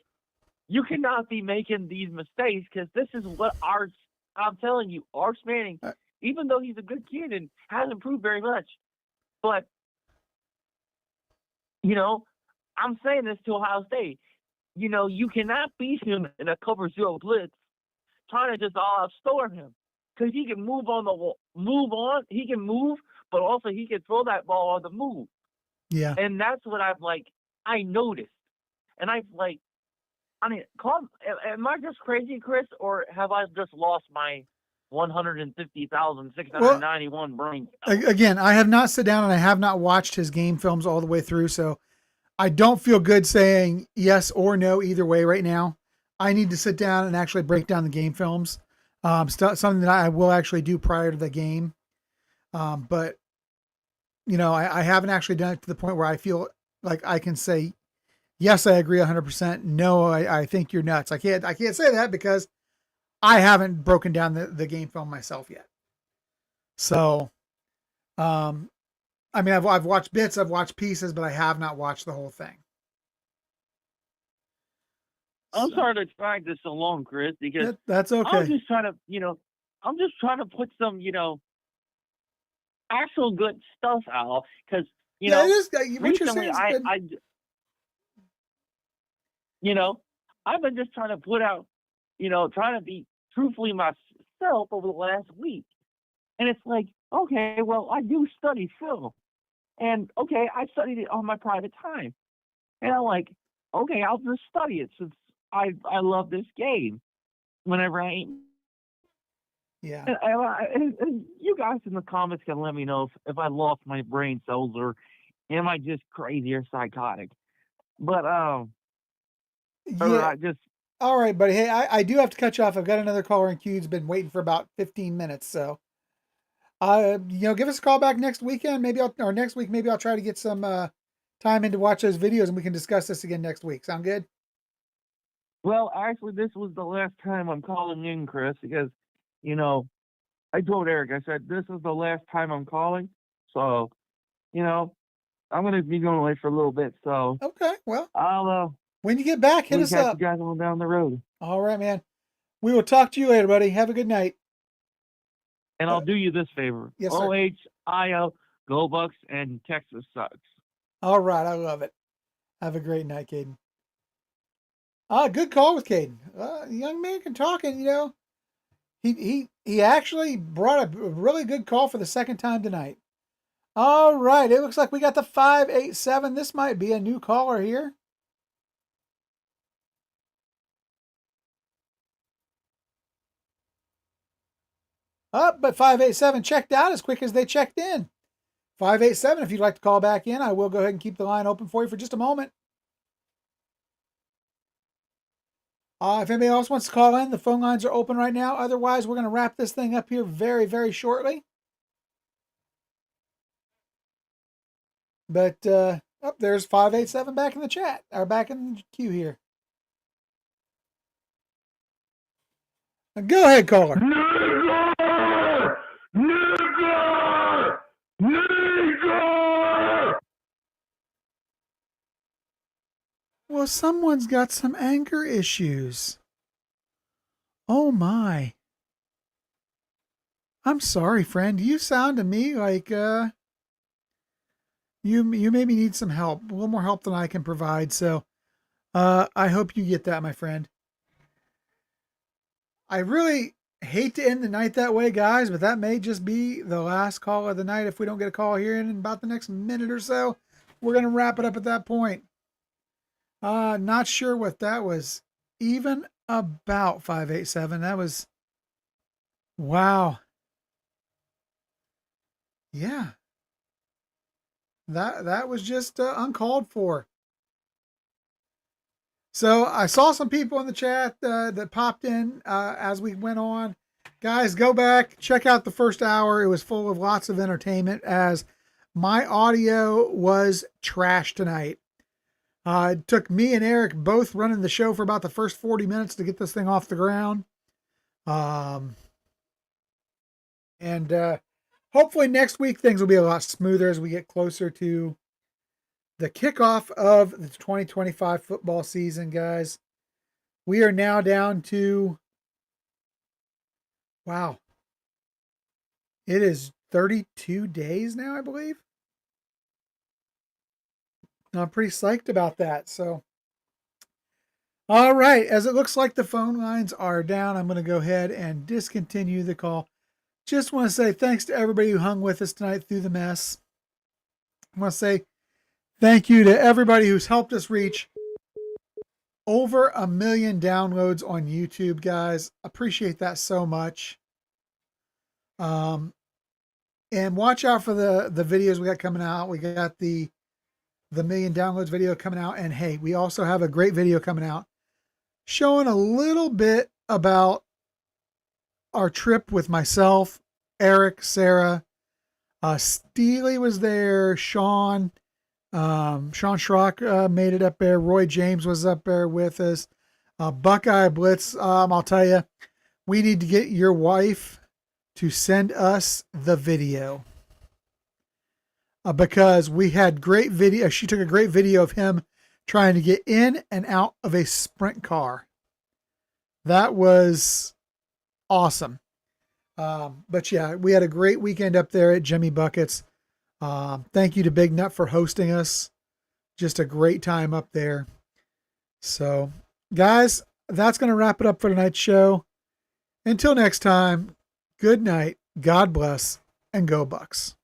you cannot be making these mistakes because this is what I'm telling you, Arch Manning, even though he's a good kid and hasn't improved very much, but, I'm saying this to Ohio State. You cannot beat him in a cover zero blitz trying to just outstorm him because he can move on. He can move, but also he can throw that ball on the move. Yeah. And that's what I noticed. And am I just crazy, Chris, or have I just lost my 150,691 brain cells? Again, I have not sat down and I have not watched his game films all the way through, so I don't feel good saying yes or no either way right now. I need to sit down and actually break down the game films. Something that I will actually do prior to the game. But I haven't actually done it to the point where I feel like I can say, yes, I agree 100%. No, I think you're nuts. I can't say that because I haven't broken down the game film myself yet. So, I've watched bits, I've watched pieces, but I have not watched the whole thing. I'm sorry to drag this along, Chris, because that's okay. I'm just trying to, put some, actual good stuff out because, recently I've been just trying to put out, trying to be truthfully myself over the last week. And it's like, okay, well, I do study film. And, okay, I studied it on my private time. And I'm like, okay, I'll just study it since I love this game whenever I ain't. Yeah. And you guys in the comments can let me know if I lost my brain cells or am I just crazy or psychotic. But, yeah. All right, buddy. Hey, I do have to cut you off. I've got another caller in queue. He's been waiting for about 15 minutes. So, give us a call back next weekend. Next week, maybe I'll try to get some time in to watch those videos and we can discuss this again next week. Sound good? Well, actually, this was the last time I'm calling in, Chris, because, I told Eric, I said, this is the last time I'm calling. So, I'm going to be going away for a little bit. So, okay, well, I'll, when you get back, hit us up. You guys on down the road. All right, man. We will talk to you later, buddy. Have a good night. And I'll do you this favor. Yes, sir. OHIO, go Bucks, and Texas sucks. All right, I love it. Have a great night, Caden. Good call with Caden. Young man can talk, and he actually brought a really good call for the second time tonight. All right, it looks like we got the 587. This might be a new caller here. But 587 checked out as quick as they checked in. 587, if you'd like to call back in, I will go ahead and keep the line open for you for just a moment. If anybody else wants to call in, the phone lines are open right now. Otherwise, we're going to wrap this thing up here very, very shortly. But there's 587 back in the chat, or back in the queue here. Go ahead, caller. Nigger! Nigger! Nigger! Well, someone's got some anger issues. Oh my. I'm sorry, friend. You sound to me like you maybe need some help, a little more help than I can provide. So I hope you get that, my friend. I really hate to end the night that way, guys, but that may just be the last call of the night. If we don't get a call here in about the next minute or so, we're going to wrap it up at that point. Not sure what that was even about, 587. That was, wow. Yeah. That was just uncalled for. So I saw some people in the chat that popped in as we went on. Guys, go back, check out the first hour. It was full of lots of entertainment as my audio was trash tonight. It took me and Eric both running the show for about the first 40 minutes to get this thing off the ground. Hopefully next week things will be a lot smoother as we get closer to the kickoff of the 2025 football season, guys. We are now down to, wow, it is 32 days now, I believe. I'm pretty psyched about that. So All right. As it looks like the phone lines are down, I'm going to go ahead and discontinue the call. Just want to say thanks to everybody who hung with us tonight through the mess. I want to say thank you to everybody who's helped us reach over 1 million downloads on YouTube, guys. Appreciate that so much. And watch out for the videos we got coming out. We got the 1 million downloads video coming out. And hey, we also have a great video coming out showing a little bit about our trip with myself, Eric, Sarah, Steely was there, Sean Schrock made it up there. Roy James was up there with us. Buckeye Blitz. I'll tell you, we need to get your wife to send us the video because we had great video. She took a great video of him trying to get in and out of a sprint car. That was awesome. But yeah, we had a great weekend up there at Jimmy Buckets. Thank you to Big Nut for hosting us. Just a great time up there. So, guys, that's going to wrap it up for tonight's show. Until next time, good night, God bless, and go Bucks.